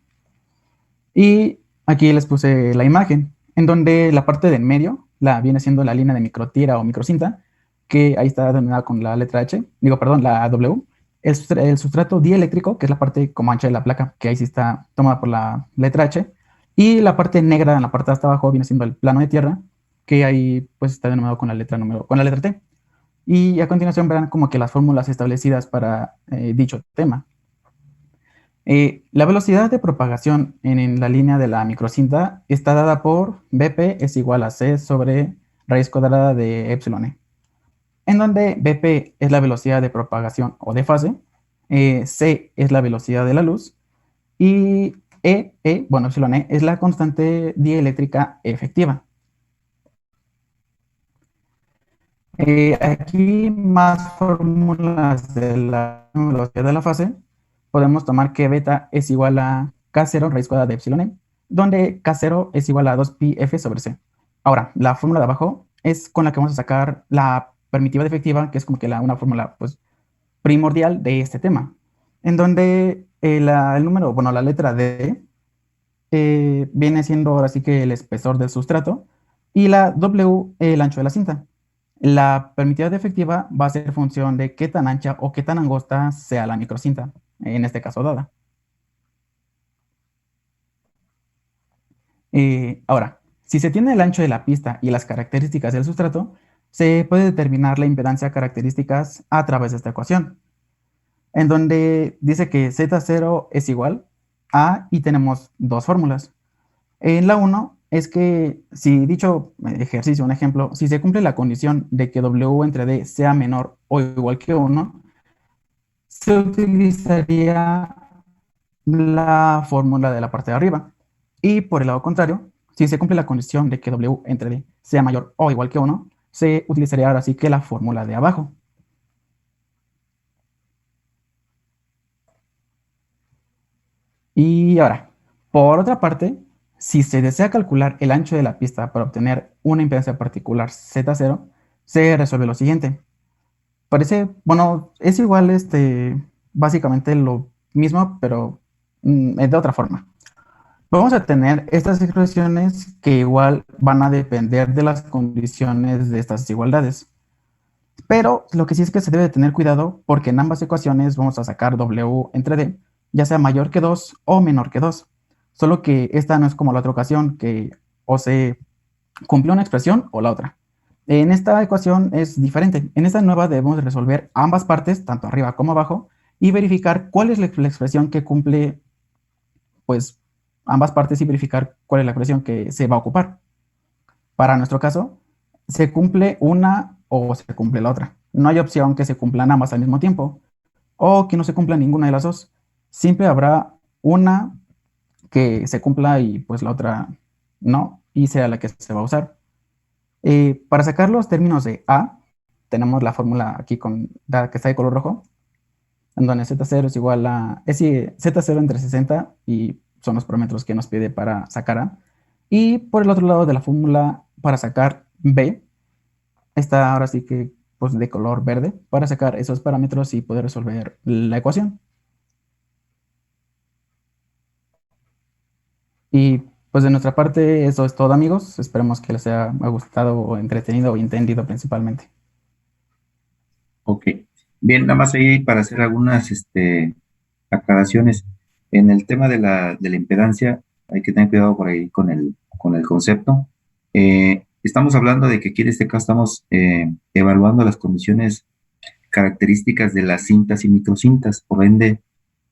Y aquí les puse la imagen, en donde la parte del medio viene siendo la línea de microtira o microcinta, que ahí está denominada con la letra H, la W, el sustrato dieléctrico, que es la parte como ancha de la placa, que ahí sí está tomada por la letra H, y la parte negra en la parte de hasta abajo viene siendo el plano de tierra, que ahí pues está denominado con la letra T. Y a continuación verán como que las fórmulas establecidas para dicho tema. La velocidad de propagación en la línea de la microcinta está dada por Bp es igual a C sobre raíz cuadrada de epsilon e, en donde Bp es la velocidad de propagación o de fase, C es la velocidad de la luz y bueno, epsilon e es la constante dieléctrica efectiva. Aquí más fórmulas de la velocidad de la fase. Podemos tomar que beta es igual a K0 raíz cuadrada de epsilon e, donde K0 es igual a 2pi f sobre C. Ahora, la fórmula de abajo es con la que vamos a sacar la permitividad efectiva, que es como que una fórmula pues, primordial de este tema, en donde el número, bueno, la letra D viene siendo ahora sí que el espesor del sustrato y la W el ancho de la cinta. La permitividad efectiva va a ser función de qué tan ancha o qué tan angosta sea la microcinta, en este caso dada. Ahora, si se tiene el ancho de la pista y las características del sustrato, se puede determinar la impedancia características a través de esta ecuación, en donde dice que Z0 es igual a, y tenemos dos fórmulas. En la 1 es que si dicho ejercicio, un ejemplo, si se cumple la condición de que W entre D sea menor o igual que 1, se utilizaría la fórmula de la parte de arriba. Y por el lado contrario, si se cumple la condición de que W entre D sea mayor o igual que 1, se utilizaría ahora sí que la fórmula de abajo. Y ahora, por otra parte, si se desea calcular el ancho de la pista para obtener una impedancia particular Z0, se resuelve lo siguiente. Parece, bueno, es igual básicamente lo mismo, pero de otra forma. Vamos a tener estas expresiones que igual van a depender de las condiciones de estas desigualdades. Pero lo que sí es que se debe tener cuidado porque en ambas ecuaciones vamos a sacar W entre D, ya sea mayor que 2 o menor que 2. Solo que esta no es como la otra ocasión, que o se cumplió una expresión o la otra. En esta ecuación es diferente. En esta nueva debemos resolver ambas partes, tanto arriba como abajo, y verificar cuál es la expresión que cumple pues ambas partes y verificar cuál es la expresión que se va a ocupar. Para nuestro caso, se cumple una o se cumple la otra. No hay opción que se cumplan ambas al mismo tiempo o que no se cumpla ninguna de las dos. Siempre habrá una que se cumpla y pues la otra no, y sea la que se va a usar. Para sacar los términos de A, tenemos la fórmula aquí que está de color rojo, en donde Z0 es igual a Z0 entre 60 y son los parámetros que nos pide para sacar A. Y por el otro lado de la fórmula, para sacar B, está ahora sí que pues, de color verde, para sacar esos parámetros y poder resolver la ecuación. Y pues de nuestra parte eso es todo, amigos. Esperemos que les haya gustado o entretenido o entendido principalmente. Ok. Bien, nada más ahí para hacer algunas aclaraciones. En el tema de la impedancia, hay que tener cuidado por ahí con el concepto. Estamos hablando de que aquí en este caso estamos evaluando las condiciones características de las cintas y microcintas. Por ende,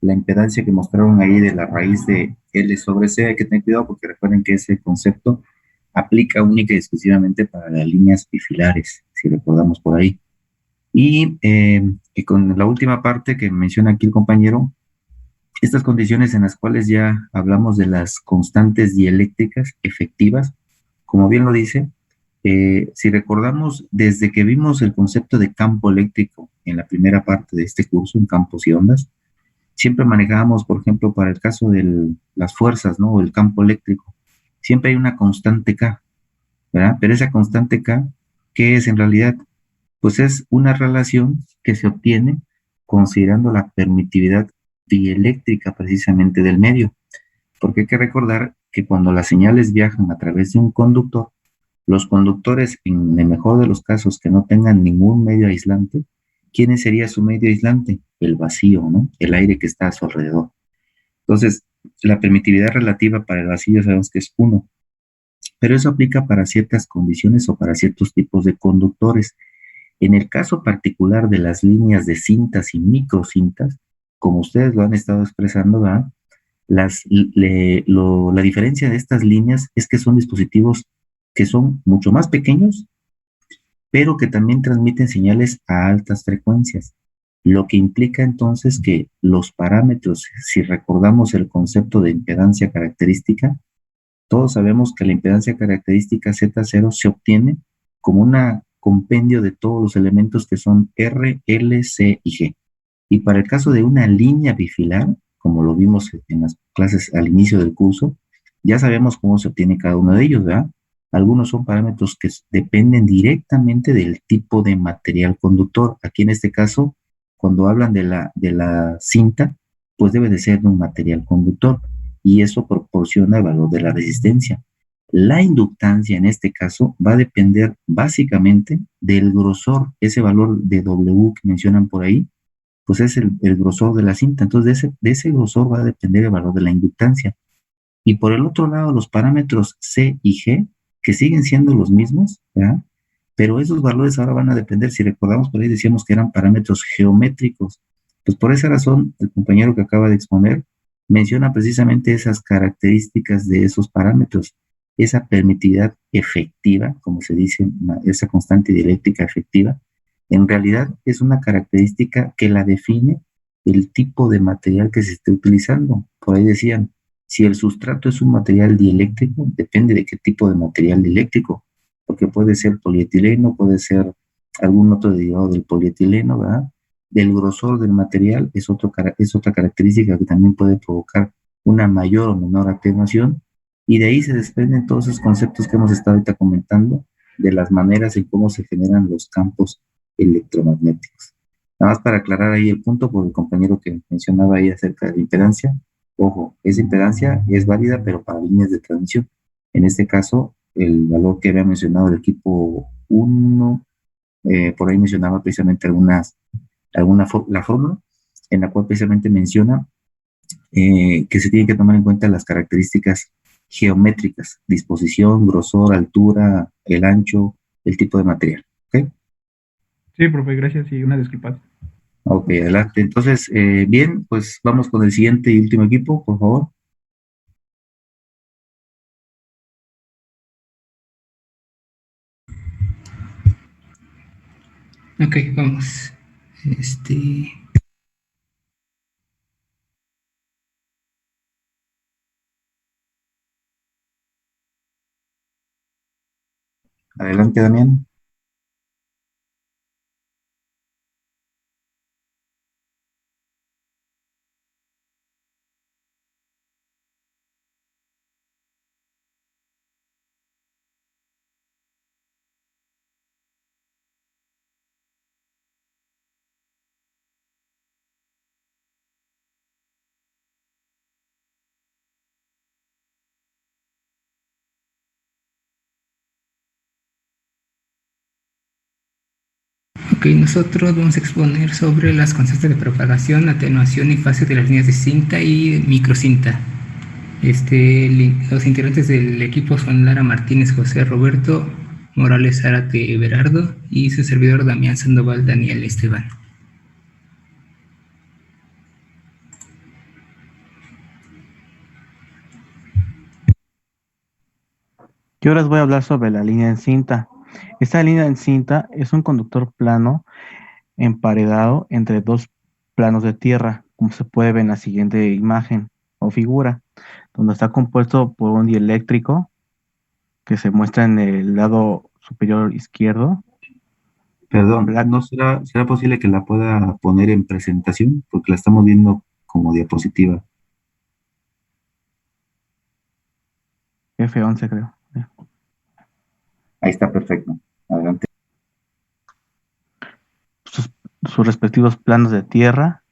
la impedancia que mostraron ahí de la raíz de L sobre C, hay que tener cuidado porque recuerden que ese concepto aplica única y exclusivamente para las líneas bifilares, si recordamos por ahí. Y con la última parte que menciona aquí el compañero, estas condiciones en las cuales ya hablamos de las constantes dieléctricas efectivas, como bien lo dice, si recordamos, desde que vimos el concepto de campo eléctrico en la primera parte de este curso, en campos y ondas, siempre manejábamos, por ejemplo, para el caso de las fuerzas, ¿no? O el campo eléctrico, siempre hay una constante K, ¿verdad? Pero esa constante K, ¿qué es en realidad? Pues es una relación que se obtiene considerando la permitividad dieléctrica precisamente del medio, porque hay que recordar que cuando las señales viajan a través de un conductor, los conductores, en el mejor de los casos, que no tengan ningún medio aislante, ¿quién sería su medio aislante? El vacío, ¿no? El aire que está a su alrededor. Entonces, la permitividad relativa para el vacío sabemos que es 1. pero eso aplica para ciertas condiciones o para ciertos tipos de conductores. En el caso particular de las líneas de cintas y microcintas, como ustedes lo han estado expresando, ¿verdad? La diferencia de estas líneas es que son dispositivos que son mucho más pequeños, pero que también transmiten señales a altas frecuencias, lo que implica entonces que los parámetros, si recordamos el concepto de impedancia característica, todos sabemos que la impedancia característica Z0 se obtiene como un compendio de todos los elementos que son R, L, C y G. Y para el caso de una línea bifilar, como lo vimos en las clases al inicio del curso, ya sabemos cómo se obtiene cada uno de ellos, ¿verdad? Algunos son parámetros que dependen directamente del tipo de material conductor. Aquí en este caso, cuando hablan de la cinta, pues debe de ser de un material conductor y eso proporciona el valor de la resistencia. La inductancia en este caso va a depender básicamente del grosor, ese valor de W que mencionan por ahí, pues es el grosor de la cinta. Entonces de ese grosor va a depender el valor de la inductancia. Y por el otro lado, los parámetros C y G, que siguen siendo los mismos, ¿verdad? Pero esos valores ahora van a depender, si recordamos por ahí decíamos que eran parámetros geométricos. Pues por esa razón, el compañero que acaba de exponer menciona precisamente esas características de esos parámetros, esa permitividad efectiva, como se dice, esa constante dialéctrica efectiva, en realidad es una característica que la define el tipo de material que se esté utilizando. Por ahí decían, si el sustrato es un material dieléctrico, depende de qué tipo de material dieléctrico, porque puede ser polietileno, puede ser algún otro derivado del polietileno, ¿verdad? Del grosor del material es otra característica que también puede provocar una mayor o menor atenuación, y de ahí se desprenden todos esos conceptos que hemos estado ahorita comentando, de las maneras en cómo se generan los campos electromagnéticos. Nada más para aclarar ahí el punto, por el compañero que mencionaba ahí acerca de la impedancia. Ojo, esa impedancia es válida, pero para líneas de transmisión. En este caso, el valor que había mencionado el equipo 1, por ahí mencionaba precisamente la fórmula, en la cual precisamente menciona que se tienen que tomar en cuenta las características geométricas, disposición, grosor, altura, el ancho, el tipo de material. ¿Ok? Sí, profe, gracias y una disculpa. Ok, adelante. Entonces, bien, pues vamos con el siguiente y último equipo, por favor. Ok, vamos. Adelante, Damián. Ok, nosotros vamos a exponer sobre las constantes de propagación, atenuación y fase de las líneas de cinta y microcinta. Los integrantes del equipo son Lara Martínez, José Roberto, Morales Zárate Everardo y su servidor Damián Sandoval Daniel Esteban. Yo les voy a hablar sobre la línea en cinta. Esta línea en cinta es un conductor plano emparedado entre dos planos de tierra, como se puede ver en la siguiente imagen o figura, donde está compuesto por un dieléctrico que se muestra en el lado superior izquierdo. Perdón, ¿no será posible que la pueda poner en presentación? Porque la estamos viendo como diapositiva. F11 creo. Ahí está, perfecto. Adelante. Sus respectivos planos de tierra,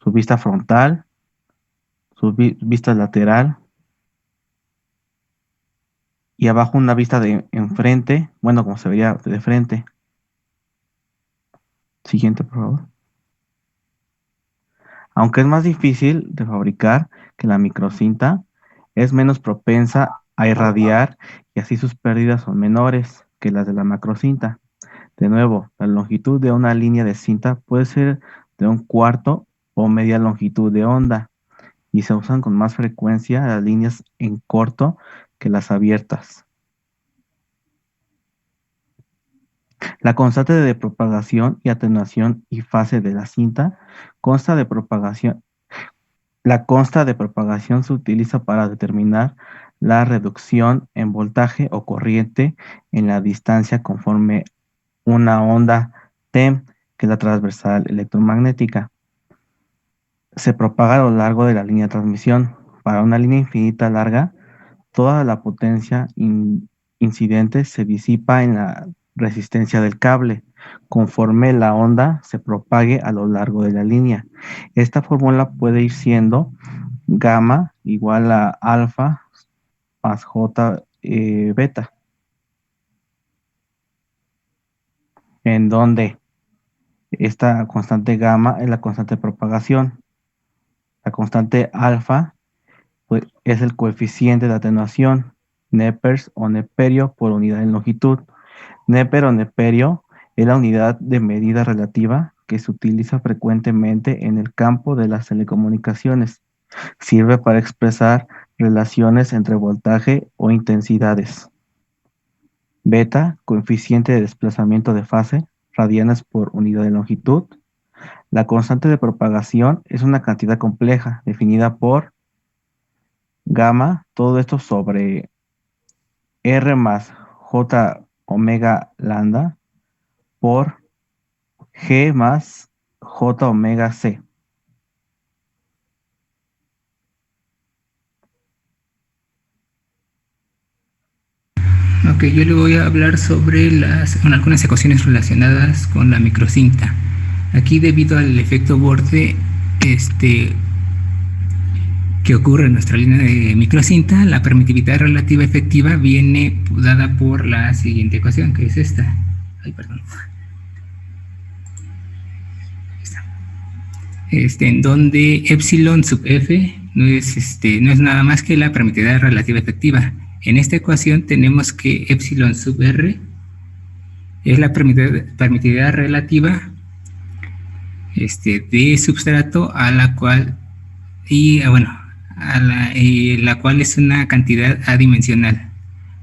su vista frontal, su vista lateral, y abajo una vista de enfrente, bueno, como se vería de frente. Siguiente, por favor. Aunque es más difícil de fabricar que la microcinta, es menos propensa a irradiar y así sus pérdidas son menores que las de la macrocinta. De nuevo, la longitud de una línea de cinta puede ser de un cuarto o media longitud de onda y se usan con más frecuencia las líneas en corto que las abiertas. La constante de propagación y atenuación y fase de la cinta consta de propagación. La consta de propagación se utiliza para determinar la reducción en voltaje o corriente en la distancia conforme una onda TEM, que es la transversal electromagnética, se propaga a lo largo de la línea de transmisión. Para una línea infinita larga, toda la potencia incidente se disipa en la resistencia del cable, conforme la onda se propague a lo largo de la línea. Esta fórmula puede ir siendo gamma igual a alfa más j beta, en donde esta constante gamma es la constante de propagación. La constante alfa pues, es el coeficiente de atenuación, Nepers o Neperio por unidad en longitud. Neper o Neperio es la unidad de medida relativa que se utiliza frecuentemente en el campo de las telecomunicaciones. Sirve para expresar relaciones entre voltaje o intensidades. Beta, coeficiente de desplazamiento de fase, radianes por unidad de longitud. La constante de propagación es una cantidad compleja definida por gamma, todo esto sobre R más J omega lambda por G más J omega C. Ok, yo le voy a hablar sobre algunas ecuaciones relacionadas con la microcinta. Aquí, debido al efecto borde que ocurre en nuestra línea de microcinta, la permitividad relativa efectiva viene dada por la siguiente ecuación, que es esta. Ay, perdón. En donde epsilon sub f no es nada más que la permitividad relativa efectiva. En esta ecuación tenemos que epsilon sub r es la permitividad relativa de substrato a la cual la cual es una cantidad adimensional.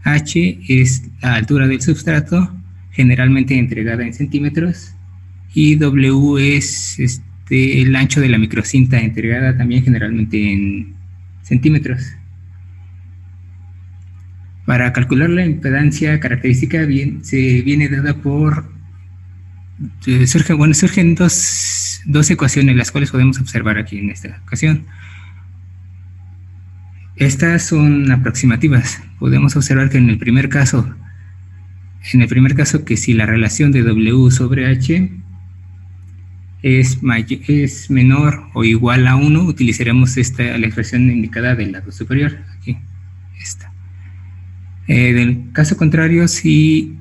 H es la altura del substrato, generalmente entregada en centímetros, y W es el ancho de la microcinta, entregada también generalmente en centímetros. Para calcular la impedancia característica se viene dada por... surgen dos ecuaciones, las cuales podemos observar aquí en esta ocasión. Estas son aproximativas. Podemos observar que en el primer caso que si la relación de W sobre H es menor o igual a 1, utilizaremos la expresión indicada del lado superior. Aquí, esta. Del caso contrario, si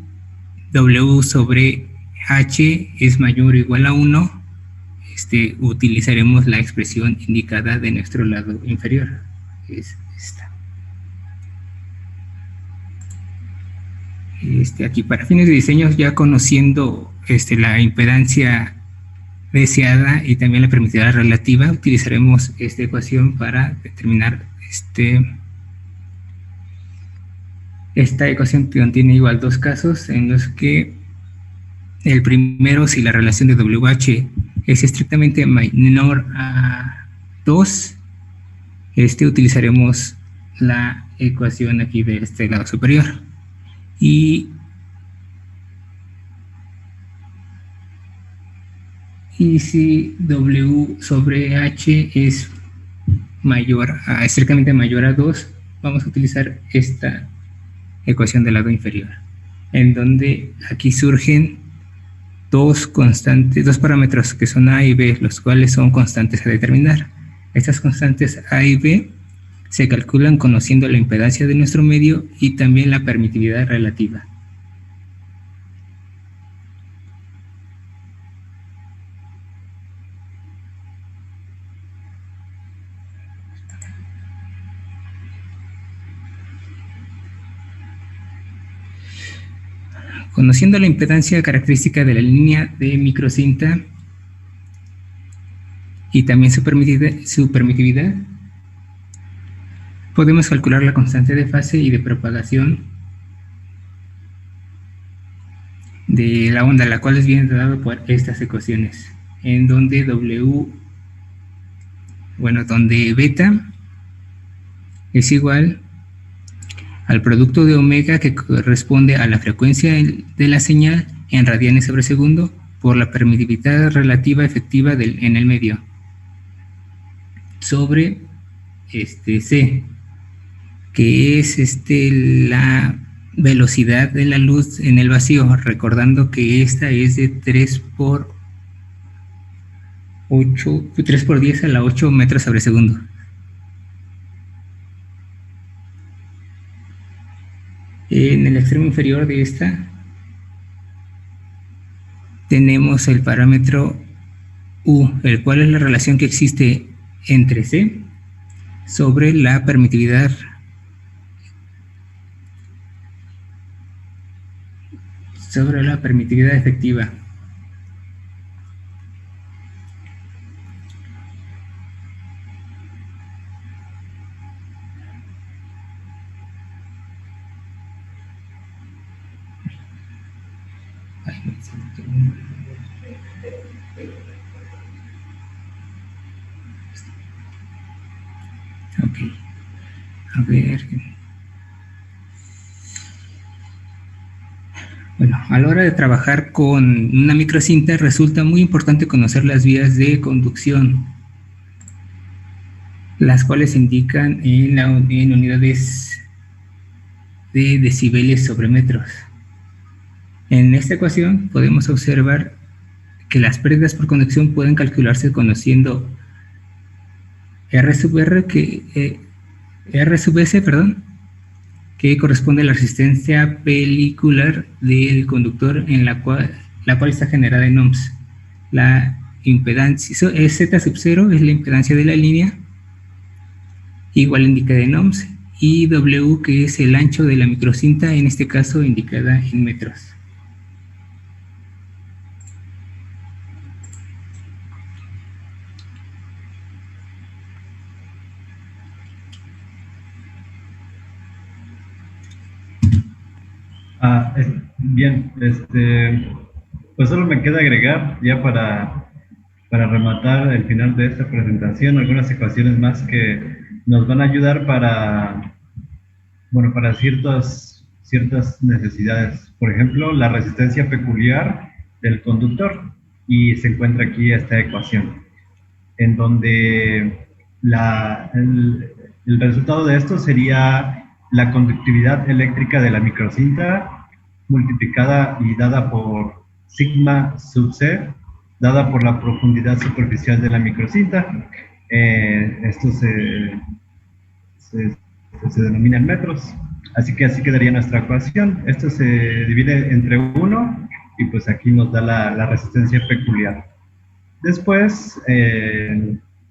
W sobre H es mayor o igual a 1, utilizaremos la expresión indicada de nuestro lado inferior. Es esta. Aquí, para fines de diseño, ya conociendo la impedancia deseada y también la permitividad relativa, utilizaremos esta ecuación para determinar esta ecuación contiene igual dos casos en los que el primero, si la relación de WH es estrictamente menor a 2, utilizaremos la ecuación aquí de este lado superior. Y si W sobre H es estrictamente mayor a 2, vamos a utilizar esta ecuación del lado inferior, en donde aquí surgen dos parámetros que son A y B, los cuales son constantes a determinar. Estas constantes A y B se calculan conociendo la impedancia de nuestro medio y también la permitividad relativa. Conociendo la impedancia característica de la línea de microcinta y también su permitividad, podemos calcular la constante de fase y de propagación de la onda, la cual es bien dada por estas ecuaciones, en donde donde beta es igual al producto de omega, que corresponde a la frecuencia de la señal en radianes sobre segundo, por la permitividad relativa efectiva en el medio, sobre C, que es la velocidad de la luz en el vacío, recordando que esta es de 3 por 10 a la 8 metros sobre segundo. En el extremo inferior de esta tenemos el parámetro U, el cual es la relación que existe entre C sobre la permitividad efectiva. Ok, a ver. Bueno, a la hora de trabajar con una microcinta resulta muy importante conocer las vías de conducción, las cuales se indican en unidades de decibeles sobre metros. En esta ecuación podemos observar que las pérdidas por conducción pueden calcularse conociendo R sub S, que corresponde a la resistencia pelicular del conductor, en la cual está generada en ohms. La impedancia Z sub 0 es la impedancia de la línea, igual indicada en ohms, y W, que es el ancho de la microcinta, en este caso indicada en metros. Bien, pues solo me queda agregar ya para rematar el final de esta presentación algunas ecuaciones más que nos van a ayudar para ciertas necesidades. Por ejemplo, la resistencia peculiar del conductor, y se encuentra aquí esta ecuación, en donde el resultado de esto sería la conductividad eléctrica de la microcinta multiplicada y dada por sigma sub c, dada por la profundidad superficial de la microcinta. Esto se denomina en metros. Así que así quedaría nuestra ecuación. Esto se divide entre 1 y pues aquí nos da la resistencia peculiar. Después,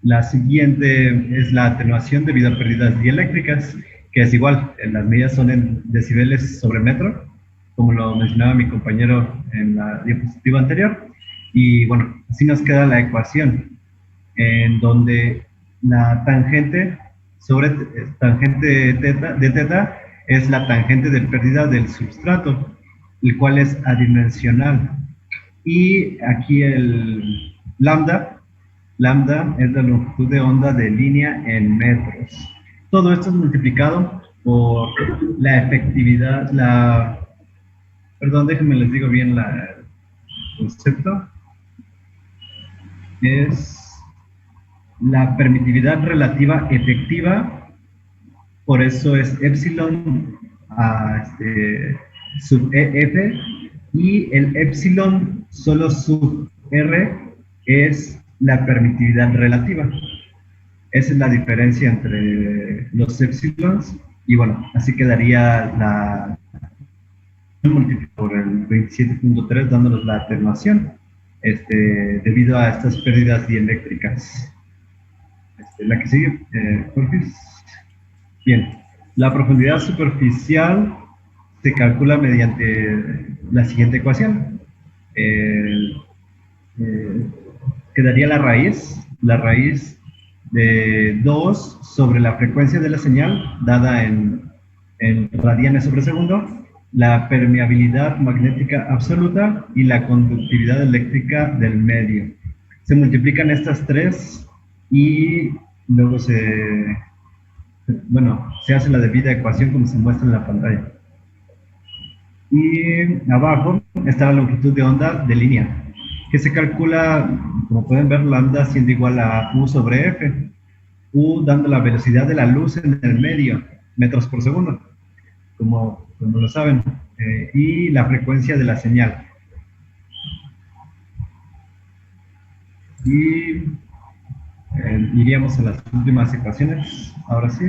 la siguiente es la atenuación debido a pérdidas dieléctricas, que es igual, las medidas son en decibeles sobre metro, como lo mencionaba mi compañero en la diapositiva anterior. Y bueno, así nos queda la ecuación, en donde la tangente sobre tangente de teta es la tangente de pérdida del substrato, el cual es adimensional. Y aquí el lambda es la longitud de onda de línea en metros. Todo esto es multiplicado por la efectividad, perdón, déjenme les digo bien el concepto. Es la permitividad relativa efectiva, por eso es epsilon sub EF, y el epsilon solo sub R es la permitividad relativa. Esa es la diferencia entre los epsilons, y bueno, así quedaría la multiplicado por el 27.3, dándonos la atenuación debido a estas pérdidas dieléctricas. La que sigue, Jorge. Bien, la profundidad superficial se calcula mediante la siguiente ecuación. El, quedaría la raíz de 2 sobre la frecuencia de la señal, dada en radianes sobre segundo, la permeabilidad magnética absoluta y la conductividad eléctrica del medio. Se multiplican estas tres y luego se hace la debida ecuación como se muestra en la pantalla. Y abajo está la longitud de onda de línea, que se calcula, como pueden ver, lambda siendo igual a U sobre F. U dando la velocidad de la luz en el medio, metros por segundo, como lo saben, y la frecuencia de la señal. Y iríamos a las últimas ecuaciones, ahora sí,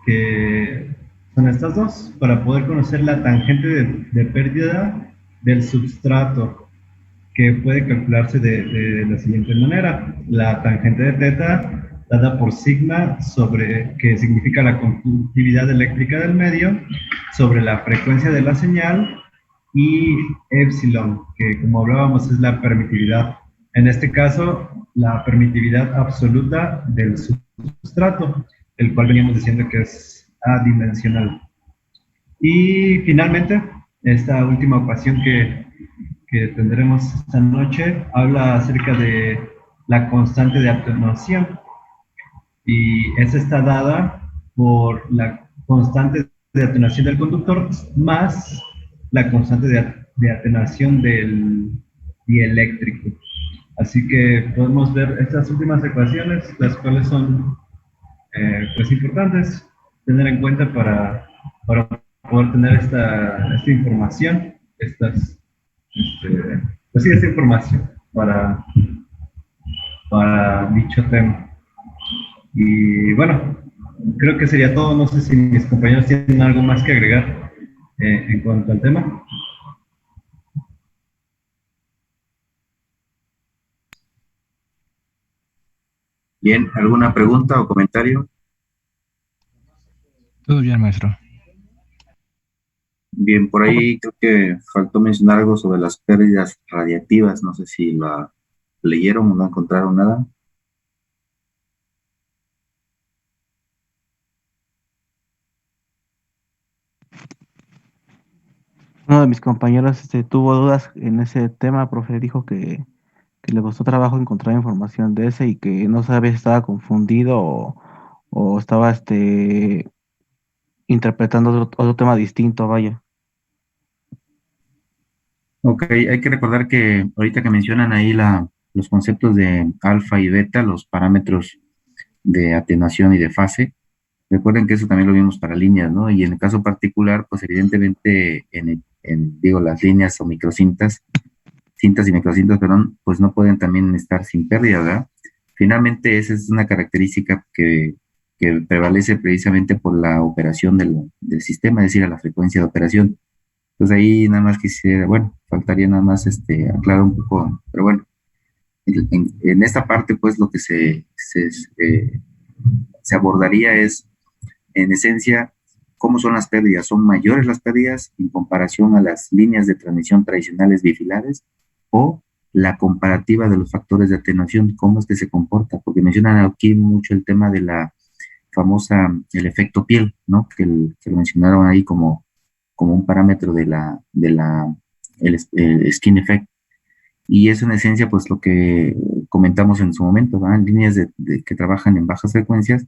que son estas dos, para poder conocer la tangente de pérdida del substrato, que puede calcularse de la siguiente manera. La tangente de teta dada por sigma sobre, que significa la conductividad eléctrica del medio, sobre la frecuencia de la señal, y epsilon, que como hablábamos es la permitividad. En este caso, la permitividad absoluta del substrato, el cual veníamos diciendo que es adimensional. Y finalmente, esta última ocasión que tendremos esta noche habla acerca de la constante de atenuación. Y esa está dada por la constante de atenuación del conductor más la constante de atenuación del dieléctrico. Así que podemos ver estas últimas ecuaciones, las cuales son pues importantes tener en cuenta para poder tener esta información, esta información para dicho tema. Y bueno, creo que sería todo. No sé si mis compañeros tienen algo más que agregar en cuanto al tema. Bien, ¿alguna pregunta o comentario? Todo bien, maestro. Bien, por ahí creo que faltó mencionar algo sobre las pérdidas radiactivas. No sé si la leyeron o no encontraron nada. Uno de mis compañeros tuvo dudas en ese tema, profe, dijo que le costó trabajo encontrar información de ese y que no sabía si estaba confundido o estaba interpretando otro tema distinto, vaya. Ok, hay que recordar que ahorita que mencionan ahí los conceptos de alfa y beta, los parámetros de atenuación y de fase, recuerden que eso también lo vimos para líneas, ¿no? Y en el caso particular, pues evidentemente digo, las líneas o microcintas, cintas y microcintas, perdón, pues no pueden también estar sin pérdida, ¿verdad? Finalmente esa es una característica que prevalece precisamente por la operación del sistema, es decir, a la frecuencia de operación. Entonces ahí nada más quisiera, bueno, faltaría nada más aclarar un poco, pero bueno, en esta parte pues lo que se abordaría es, en esencia, cómo son las pérdidas. ¿Son mayores las pérdidas en comparación a las líneas de transmisión tradicionales bifilares? ¿O la comparativa de los factores de atenuación? ¿Cómo es que se comporta? Porque mencionan aquí mucho el tema de la famosa, el efecto piel, ¿no? Que lo mencionaron ahí como un parámetro el skin effect. Y eso en esencia, pues lo que comentamos en su momento, ¿verdad? En líneas que trabajan en bajas frecuencias,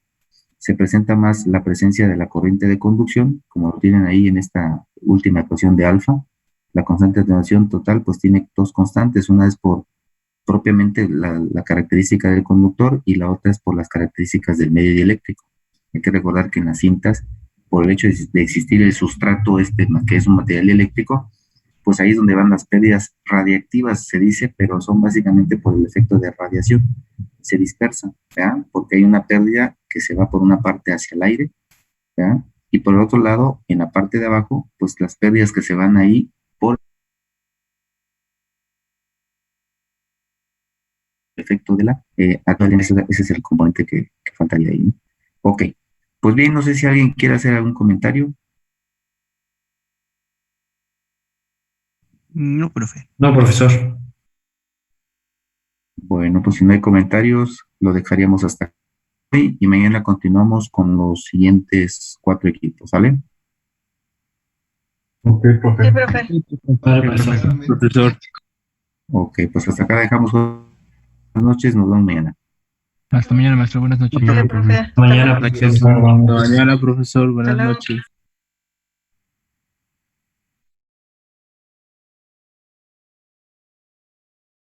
se presenta más la presencia de la corriente de conducción, como lo tienen ahí en esta última ecuación de alfa. La constante de atenuación total, pues tiene dos constantes, una es por propiamente la característica del conductor y la otra es por las características del medio dieléctrico. Hay que recordar que en las cintas, por el hecho de existir el sustrato que es un material eléctrico, pues ahí es donde van las pérdidas radiactivas, se dice, pero son básicamente por el efecto de radiación, se dispersan, ¿verdad? Porque hay una pérdida que se va por una parte hacia el aire, ¿verdad? Y por el otro lado, en la parte de abajo, pues las pérdidas que se van ahí por el efecto de la actualmente ese es el componente que faltaría ahí, ¿no? Ok, pues bien, no sé si alguien quiere hacer algún comentario. No, profe. No, profesor. Bueno, pues si no hay comentarios, lo dejaríamos hasta hoy y mañana continuamos con los siguientes 4 equipos, ¿sale? Ok, profe. Sí, profe. Profesor. Ok, pues hasta acá dejamos. Buenas noches, nos vemos mañana. Hasta mañana, maestro. Buenas noches. Profe. Mañana, profesor. Mañana, profesor. Buenas Hasta luego. noches.